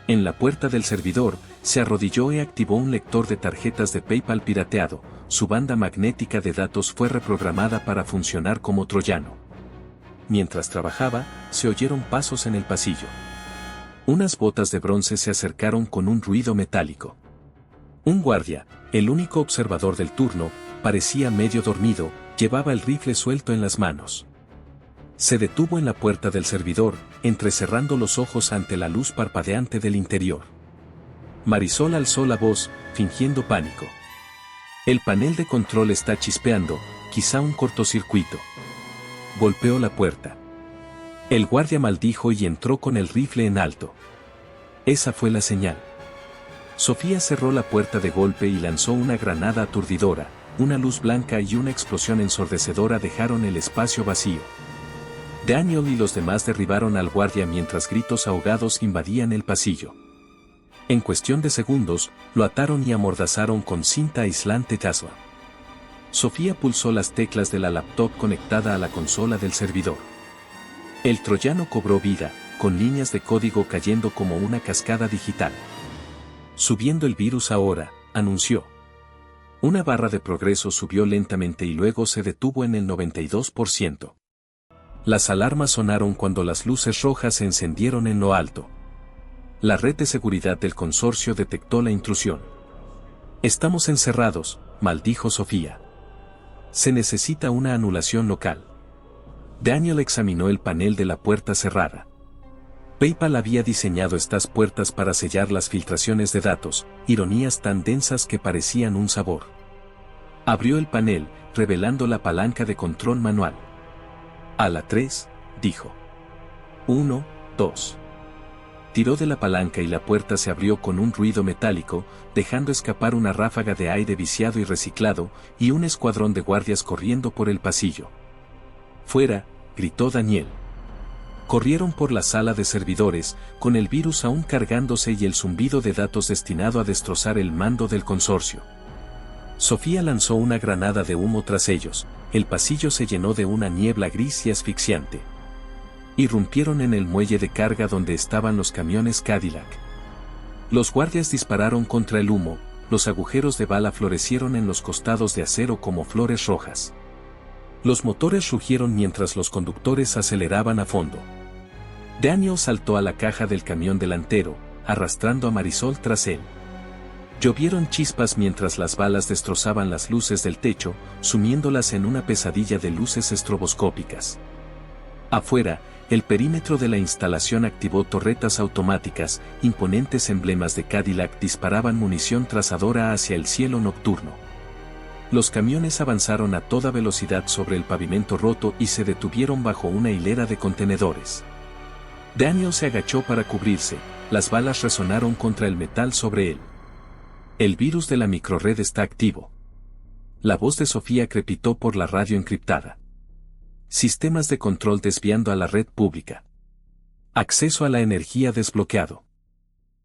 En la puerta del servidor, se arrodilló y activó un lector de tarjetas de PayPal pirateado, su banda magnética de datos fue reprogramada para funcionar como troyano. Mientras trabajaba, se oyeron pasos en el pasillo. Unas botas de bronce se acercaron con un ruido metálico. Un guardia, el único observador del turno, parecía medio dormido, llevaba el rifle suelto en las manos. Se detuvo en la puerta del servidor, entrecerrando los ojos ante la luz parpadeante del interior. Marisol alzó la voz, fingiendo pánico. El panel de control está chispeando, quizá un cortocircuito. Golpeó la puerta. El guardia maldijo y entró con el rifle en alto. Esa fue la señal. Sofía cerró la puerta de golpe y lanzó una granada aturdidora, una luz blanca y una explosión ensordecedora dejaron el espacio vacío. Daniel y los demás derribaron al guardia mientras gritos ahogados invadían el pasillo. En cuestión de segundos, lo ataron y amordazaron con cinta aislante Tesla. Sofía pulsó las teclas de la laptop conectada a la consola del servidor. El troyano cobró vida, con líneas de código cayendo como una cascada digital. Subiendo el virus ahora, anunció. Una barra de progreso subió lentamente y luego se detuvo en el 92%. Las alarmas sonaron cuando las luces rojas se encendieron en lo alto. La red de seguridad del consorcio detectó la intrusión. Estamos encerrados, maldijo Sofía. Se necesita una anulación local. Daniel examinó el panel de la puerta cerrada. PayPal había diseñado estas puertas para sellar las filtraciones de datos, ironías tan densas que parecían un sabor. Abrió el panel, revelando la palanca de control manual. A la 3, dijo. 1, 2. Tiró de la palanca y la puerta se abrió con un ruido metálico, dejando escapar una ráfaga de aire viciado y reciclado, y un escuadrón de guardias corriendo por el pasillo. «Fuera», gritó Daniel. Corrieron por la sala de servidores, con el virus aún cargándose y el zumbido de datos destinado a destrozar el mando del consorcio. Sofía lanzó una granada de humo tras ellos, el pasillo se llenó de una niebla gris y asfixiante. Irrumpieron en el muelle de carga donde estaban los camiones Cadillac. Los guardias dispararon contra el humo, los agujeros de bala florecieron en los costados de acero como flores rojas. Los motores rugieron mientras los conductores aceleraban a fondo. Daniel saltó a la caja del camión delantero, arrastrando a Marisol tras él. Llovieron chispas mientras las balas destrozaban las luces del techo, sumiéndolas en una pesadilla de luces estroboscópicas. Afuera, el perímetro de la instalación activó torretas automáticas, imponentes emblemas de Cadillac disparaban munición trazadora hacia el cielo nocturno. Los camiones avanzaron a toda velocidad sobre el pavimento roto y se detuvieron bajo una hilera de contenedores. Daniel se agachó para cubrirse, las balas resonaron contra el metal sobre él. El virus de la microred está activo. La voz de Sofía crepitó por la radio encriptada. Sistemas de control desviando a la red pública. Acceso a la energía desbloqueado.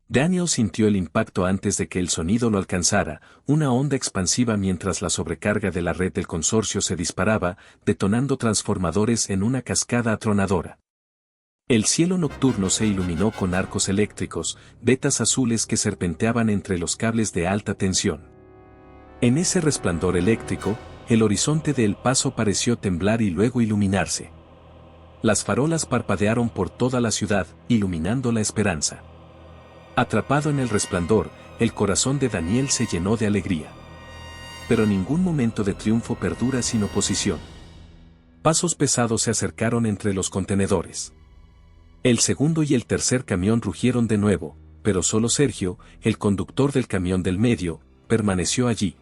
Daniel sintió el impacto antes de que el sonido lo alcanzara, una onda expansiva mientras la sobrecarga de la red del consorcio se disparaba, detonando transformadores en una cascada atronadora. El cielo nocturno se iluminó con arcos eléctricos, vetas azules que serpenteaban entre los cables de alta tensión. En ese resplandor eléctrico, el horizonte de El Paso pareció temblar y luego iluminarse. Las farolas parpadearon por toda la ciudad, iluminando la esperanza. Atrapado en el resplandor, el corazón de Daniel se llenó de alegría. Pero ningún momento de triunfo perdura sin oposición. Pasos pesados se acercaron entre los contenedores. El segundo y el tercer camión rugieron de nuevo, pero solo Sergio, el conductor del camión del medio, permaneció allí.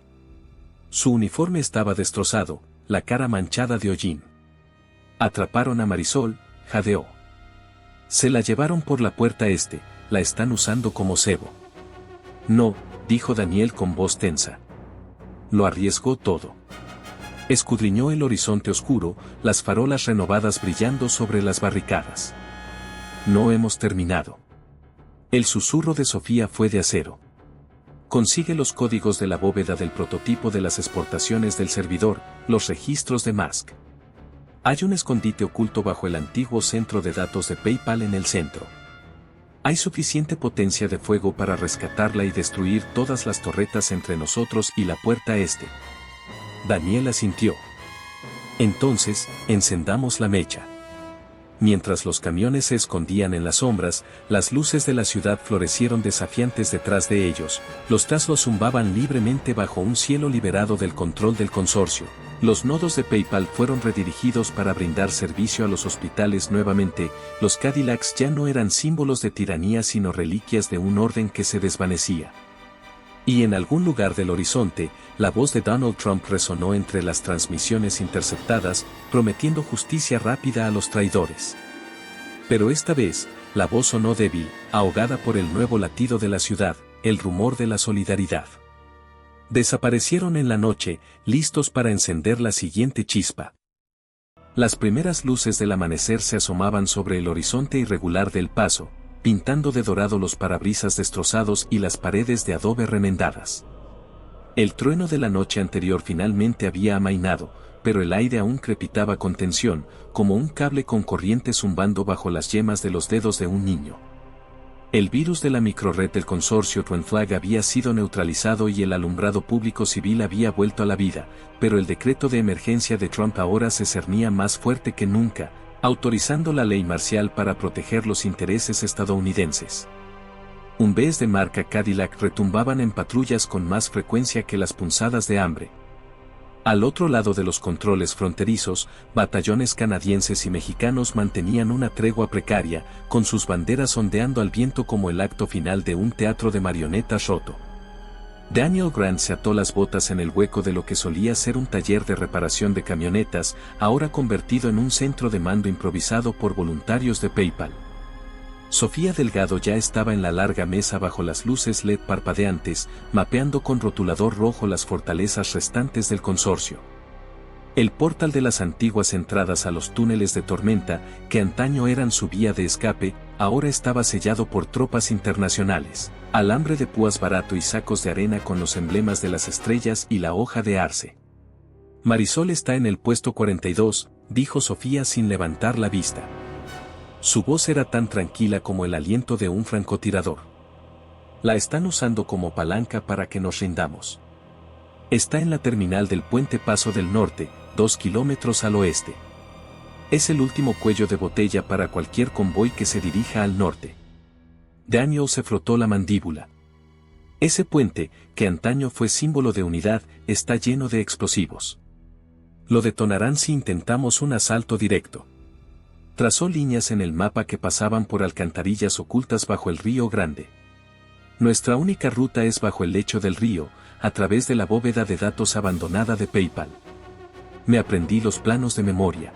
Su uniforme estaba destrozado, la cara manchada de hollín. Atraparon a Marisol, jadeó. Se la llevaron por la puerta este, la están usando como cebo. No, dijo Daniel con voz tensa. Lo arriesgó todo. Escudriñó el horizonte oscuro, las farolas renovadas brillando sobre las barricadas. No hemos terminado. El susurro de Sofía fue de acero. Consigue los códigos de la bóveda del prototipo de las exportaciones del servidor, los registros de Musk. Hay un escondite oculto bajo el antiguo centro de datos de PayPal en el centro. Hay suficiente potencia de fuego para rescatarla y destruir todas las torretas entre nosotros y la puerta este. Daniel asintió. Entonces, encendamos la mecha. Mientras los camiones se escondían en las sombras, las luces de la ciudad florecieron desafiantes detrás de ellos, los trazos zumbaban libremente bajo un cielo liberado del control del consorcio. Los nodos de PayPal fueron redirigidos para brindar servicio a los hospitales nuevamente, los Cadillacs ya no eran símbolos de tiranía sino reliquias de un orden que se desvanecía. Y en algún lugar del horizonte, la voz de Donald Trump resonó entre las transmisiones interceptadas, prometiendo justicia rápida a los traidores. Pero esta vez, la voz sonó débil, ahogada por el nuevo latido de la ciudad, el rumor de la solidaridad. Desaparecieron en la noche, listos para encender la siguiente chispa. Las primeras luces del amanecer se asomaban sobre el horizonte irregular del Paso, pintando de dorado los parabrisas destrozados y las paredes de adobe remendadas. El trueno de la noche anterior finalmente había amainado, pero el aire aún crepitaba con tensión, como un cable con corriente zumbando bajo las yemas de los dedos de un niño. El virus de la microred del consorcio Twin Flag había sido neutralizado y el alumbrado público civil había vuelto a la vida, pero el decreto de emergencia de Trump ahora se cernía más fuerte que nunca, autorizando la ley marcial para proteger los intereses estadounidenses. Un vez de marca Cadillac retumbaban en patrullas con más frecuencia que las punzadas de hambre. Al otro lado de los controles fronterizos, batallones canadienses y mexicanos mantenían una tregua precaria, con sus banderas ondeando al viento como el acto final de un teatro de marionetas roto. Daniel Grant se ató las botas en el hueco de lo que solía ser un taller de reparación de camionetas, ahora convertido en un centro de mando improvisado por voluntarios de PayPal. Sofía Delgado ya estaba en la larga mesa bajo las luces LED parpadeantes, mapeando con rotulador rojo las fortalezas restantes del consorcio. El portal de las antiguas entradas a los túneles de tormenta, que antaño eran su vía de escape, ahora estaba sellado por tropas internacionales, alambre de púas barato y sacos de arena con los emblemas de las estrellas y la hoja de arce. Marisol está en el puesto 42, dijo Sofía sin levantar la vista. Su voz era tan tranquila como el aliento de un francotirador. La están usando como palanca para que nos rindamos. Está en la terminal del Puente Paso del Norte, 2 kilómetros al oeste. Es el último cuello de botella para cualquier convoy que se dirija al norte. Daniel se frotó la mandíbula. Ese puente, que antaño fue símbolo de unidad, está lleno de explosivos. Lo detonarán si intentamos un asalto directo. Trazó líneas en el mapa que pasaban por alcantarillas ocultas bajo el Río Grande. Nuestra única ruta es bajo el lecho del río, a través de la bóveda de datos abandonada de PayPal. Me aprendí los planos de memoria.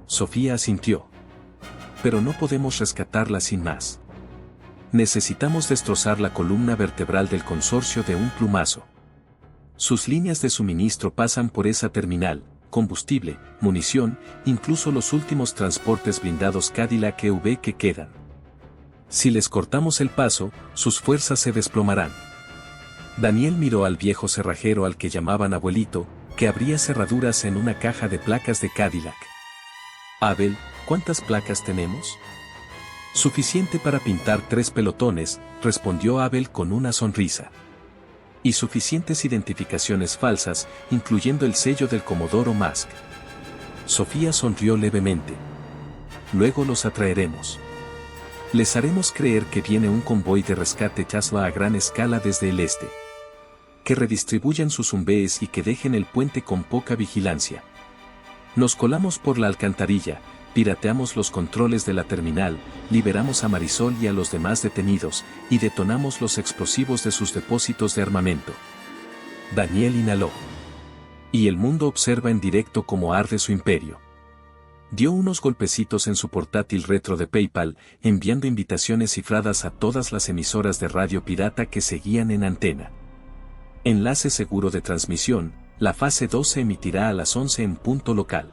Sofía asintió. Pero no podemos rescatarla sin más. Necesitamos destrozar la columna vertebral del consorcio de un plumazo. Sus líneas de suministro pasan por esa terminal, combustible, munición, incluso los últimos transportes blindados Cadillac EV que quedan. Si les cortamos el paso, sus fuerzas se desplomarán. Daniel miró al viejo cerrajero al que llamaban abuelito, que abría cerraduras en una caja de placas de Cadillac. Abel, ¿cuántas placas tenemos? Suficiente para pintar 3 pelotones, respondió Abel con una sonrisa. Y suficientes identificaciones falsas, incluyendo el sello del Comodoro Musk. Sofía sonrió levemente. Luego los atraeremos. Les haremos creer que viene un convoy de rescate Tesla a gran escala desde el este. Que redistribuyan sus zumbées y que dejen el puente con poca vigilancia. Nos colamos por la alcantarilla, pirateamos los controles de la terminal, liberamos a Marisol y a los demás detenidos, y detonamos los explosivos de sus depósitos de armamento. Daniel inhaló. Y el mundo observa en directo cómo arde su imperio. Dio unos golpecitos en su portátil retro de PayPal, enviando invitaciones cifradas a todas las emisoras de radio pirata que seguían en antena. Enlace seguro de transmisión, la fase 2 se emitirá a las 11 en punto local.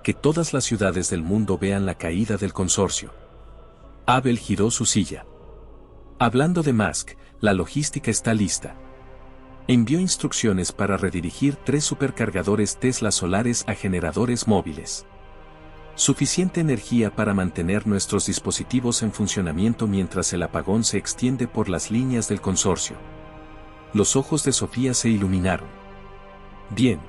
Que todas las ciudades del mundo vean la caída del consorcio. Abel giró su silla. Hablando de Musk, la logística está lista. Envió instrucciones para redirigir 3 supercargadores Tesla solares a generadores móviles. Suficiente energía para mantener nuestros dispositivos en funcionamiento mientras el apagón se extiende por las líneas del consorcio. Los ojos de Sofía se iluminaron. Bien.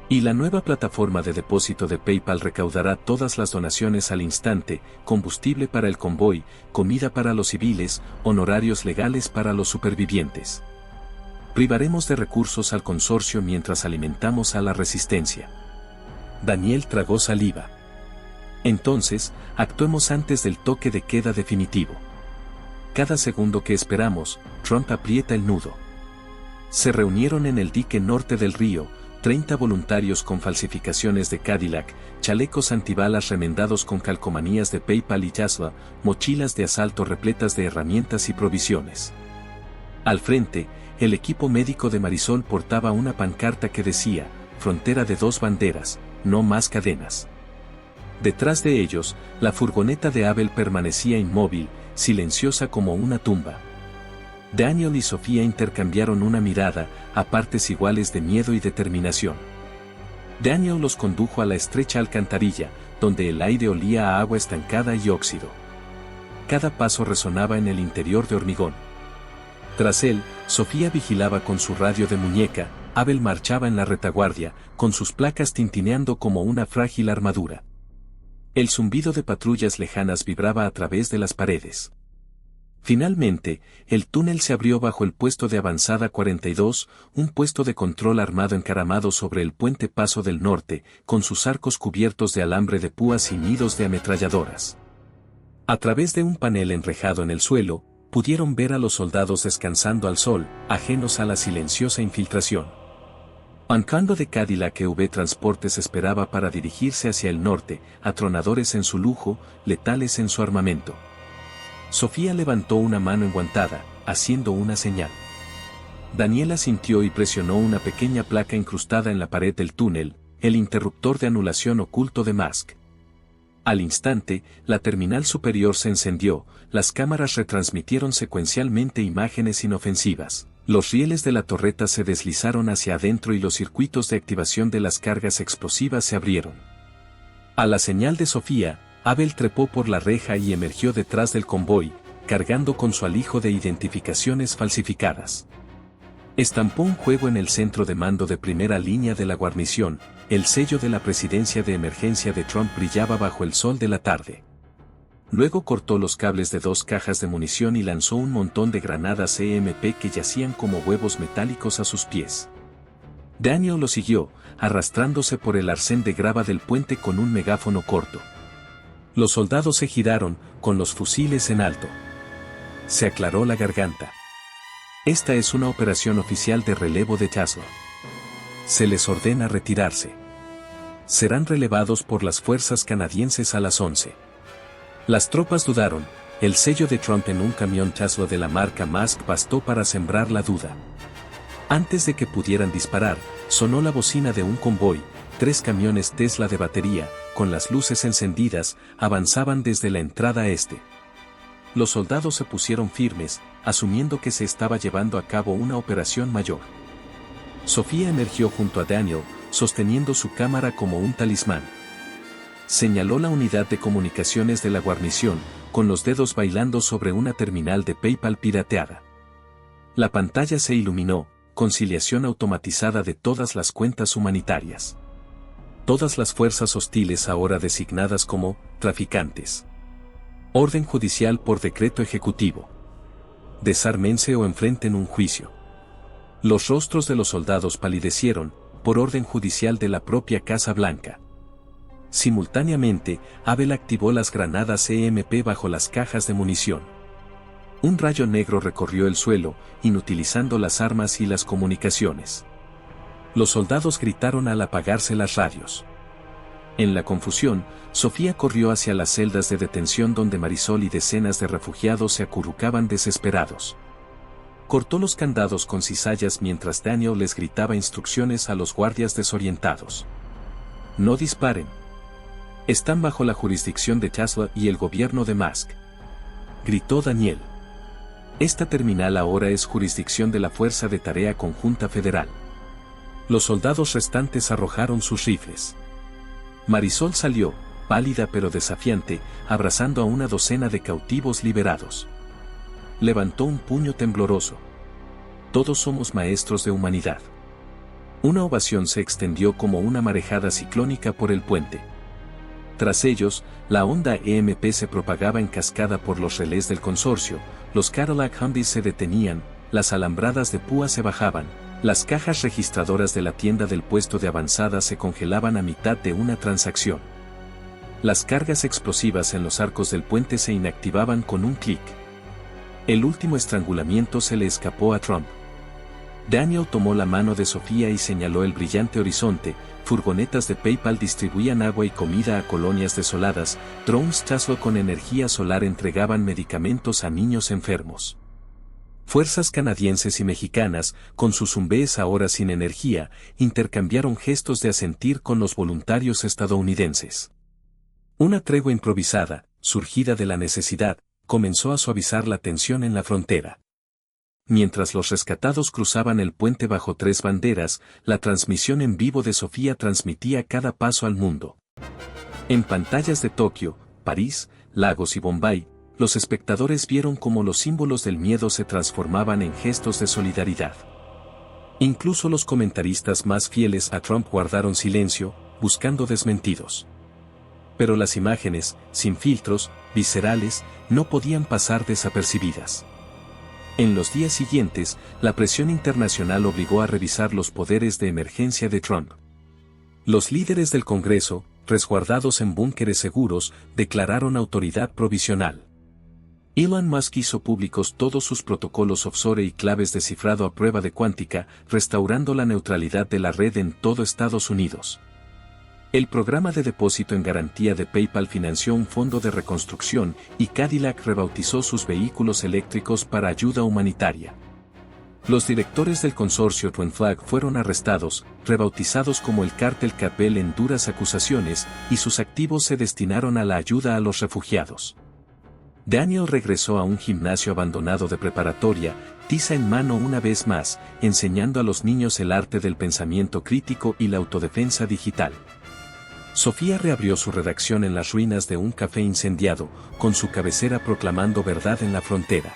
Y la nueva plataforma de depósito de PayPal recaudará todas las donaciones al instante, combustible para el convoy, comida para los civiles, honorarios legales para los supervivientes. Privaremos de recursos al consorcio mientras alimentamos a la resistencia. Daniel tragó saliva. Entonces, actuemos antes del toque de queda definitivo. Cada segundo que esperamos, Trump aprieta el nudo. Se reunieron en el dique norte del río, 30 voluntarios con falsificaciones de Cadillac, chalecos antibalas remendados con calcomanías de PayPal y Tesla, mochilas de asalto repletas de herramientas y provisiones. Al frente, el equipo médico de Marisol portaba una pancarta que decía, frontera de 2 banderas, no más cadenas. Detrás de ellos, la furgoneta de Abel permanecía inmóvil, silenciosa como una tumba. Daniel y Sofía intercambiaron una mirada, a partes iguales de miedo y determinación. Daniel los condujo a la estrecha alcantarilla, donde el aire olía a agua estancada y óxido. Cada paso resonaba en el interior de hormigón. Tras él, Sofía vigilaba con su radio de muñeca, Abel marchaba en la retaguardia, con sus placas tintineando como una frágil armadura. El zumbido de patrullas lejanas vibraba a través de las paredes. Finalmente, el túnel se abrió bajo el puesto de avanzada 42, un puesto de control armado encaramado sobre el puente Paso del Norte, con sus arcos cubiertos de alambre de púas y nidos de ametralladoras. A través de un panel enrejado en el suelo, pudieron ver a los soldados descansando al sol, ajenos a la silenciosa infiltración. Mancando de Cadillac EV Transportes esperaba para dirigirse hacia el norte, atronadores en su lujo, letales en su armamento. Sofía levantó una mano enguantada, haciendo una señal. Daniela sintió y presionó una pequeña placa incrustada en la pared del túnel, el interruptor de anulación oculto de Musk. Al instante, la terminal superior se encendió, las cámaras retransmitieron secuencialmente imágenes inofensivas. Los rieles de la torreta se deslizaron hacia adentro y los circuitos de activación de las cargas explosivas se abrieron. A la señal de Sofía, Abel trepó por la reja y emergió detrás del convoy, cargando con su alijo de identificaciones falsificadas. Estampó un juego en el centro de mando de primera línea de la guarnición, el sello de la presidencia de emergencia de Trump brillaba bajo el sol de la tarde. Luego cortó los cables de 2 cajas de munición y lanzó un montón de granadas EMP que yacían como huevos metálicos a sus pies. Daniel lo siguió, arrastrándose por el arcén de grava del puente con un megáfono corto. Los soldados se giraron, con los fusiles en alto. Se aclaró la garganta. Esta es una operación oficial de relevo de Tesla. Se les ordena retirarse. Serán relevados por las fuerzas canadienses a las 11. Las tropas dudaron, el sello de Trump en un camión Tesla de la marca Musk bastó para sembrar la duda. Antes de que pudieran disparar, sonó la bocina de un convoy, 3 camiones Tesla de batería, con las luces encendidas, avanzaban desde la entrada este. Los soldados se pusieron firmes, asumiendo que se estaba llevando a cabo una operación mayor. Sofía emergió junto a Daniel, sosteniendo su cámara como un talismán. Señaló la unidad de comunicaciones de la guarnición, con los dedos bailando sobre una terminal de PayPal pirateada. La pantalla se iluminó, conciliación automatizada de todas las cuentas humanitarias. Todas las fuerzas hostiles ahora designadas como traficantes. Orden judicial por decreto ejecutivo. Desármense o enfrenten un juicio. Los rostros de los soldados palidecieron, por orden judicial de la propia Casa Blanca. Simultáneamente, Abel activó las granadas EMP bajo las cajas de munición. Un rayo negro recorrió el suelo, inutilizando las armas y las comunicaciones. Los soldados gritaron al apagarse las radios. En la confusión, Sofía corrió hacia las celdas de detención donde Marisol y decenas de refugiados se acurrucaban desesperados. Cortó los candados con cizallas mientras Daniel les gritaba instrucciones a los guardias desorientados. No disparen. Están bajo la jurisdicción de Tesla y el gobierno de Musk. Gritó Daniel. Esta terminal ahora es jurisdicción de la Fuerza de Tarea Conjunta Federal. Los soldados restantes arrojaron sus rifles. Marisol salió, pálida pero desafiante, abrazando a una docena de cautivos liberados. Levantó un puño tembloroso. Todos somos maestros de humanidad. Una ovación se extendió como una marejada ciclónica por el puente. Tras ellos, la onda EMP se propagaba en cascada por los relés del consorcio, los Cadillac Humvees se detenían, las alambradas de púa se bajaban, las cajas registradoras de la tienda del puesto de avanzada se congelaban a mitad de una transacción. Las cargas explosivas en los arcos del puente se inactivaban con un clic. El último estrangulamiento se le escapó a Trump. Daniel tomó la mano de Sofía y señaló el brillante horizonte. Furgonetas de PayPal distribuían agua y comida a colonias desoladas, drones Tesla con energía solar entregaban medicamentos a niños enfermos. Fuerzas canadienses y mexicanas, con sus Humvees ahora sin energía, intercambiaron gestos de asentir con los voluntarios estadounidenses. Una tregua improvisada, surgida de la necesidad, comenzó a suavizar la tensión en la frontera. Mientras los rescatados cruzaban el puente bajo 3 banderas, la transmisión en vivo de Sofía transmitía cada paso al mundo. En pantallas de Tokio, París, Lagos y Bombay, los espectadores vieron cómo los símbolos del miedo se transformaban en gestos de solidaridad. Incluso los comentaristas más fieles a Trump guardaron silencio, buscando desmentidos. Pero las imágenes, sin filtros, viscerales, no podían pasar desapercibidas. En los días siguientes, la presión internacional obligó a revisar los poderes de emergencia de Trump. Los líderes del Congreso, resguardados en búnkeres seguros, declararon autoridad provisional. Elon Musk hizo públicos todos sus protocolos offshore y claves de cifrado a prueba de cuántica, restaurando la neutralidad de la red en todo Estados Unidos. El programa de depósito en garantía de PayPal financió un fondo de reconstrucción y Cadillac rebautizó sus vehículos eléctricos para ayuda humanitaria. Los directores del consorcio Twin Flag fueron arrestados, rebautizados como el Cártel Capel en duras acusaciones, y sus activos se destinaron a la ayuda a los refugiados. Daniel regresó a un gimnasio abandonado de preparatoria, tiza en mano una vez más, enseñando a los niños el arte del pensamiento crítico y la autodefensa digital. Sofía reabrió su redacción en las ruinas de un café incendiado, con su cabecera proclamando verdad en la frontera.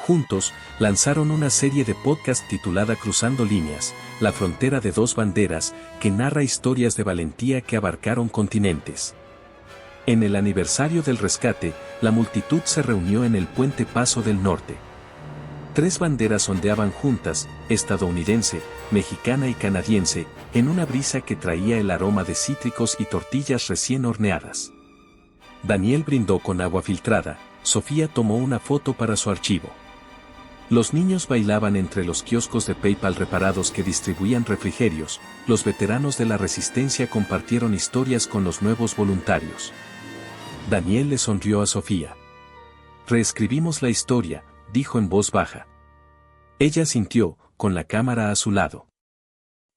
Juntos, lanzaron una serie de podcast titulada Cruzando Líneas, la frontera de dos banderas, que narra historias de valentía que abarcaron continentes. En el aniversario del rescate, la multitud se reunió en el puente Paso del Norte. 3 banderas ondeaban juntas, estadounidense, mexicana y canadiense, en una brisa que traía el aroma de cítricos y tortillas recién horneadas. Daniel brindó con agua filtrada, Sofía tomó una foto para su archivo. Los niños bailaban entre los kioscos de PayPal reparados que distribuían refrigerios, los veteranos de la resistencia compartieron historias con los nuevos voluntarios. Daniel le sonrió a Sofía. Reescribimos la historia, dijo en voz baja. Ella sintió, con la cámara a su lado.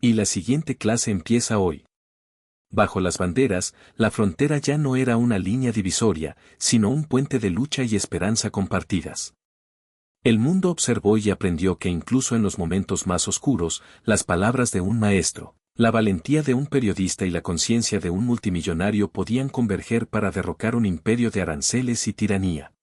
Y la siguiente clase empieza hoy. Bajo las banderas, la frontera ya no era una línea divisoria, sino un puente de lucha y esperanza compartidas. El mundo observó y aprendió que incluso en los momentos más oscuros, las palabras de un maestro, la valentía de un periodista y la conciencia de un multimillonario podían converger para derrocar un imperio de aranceles y tiranía.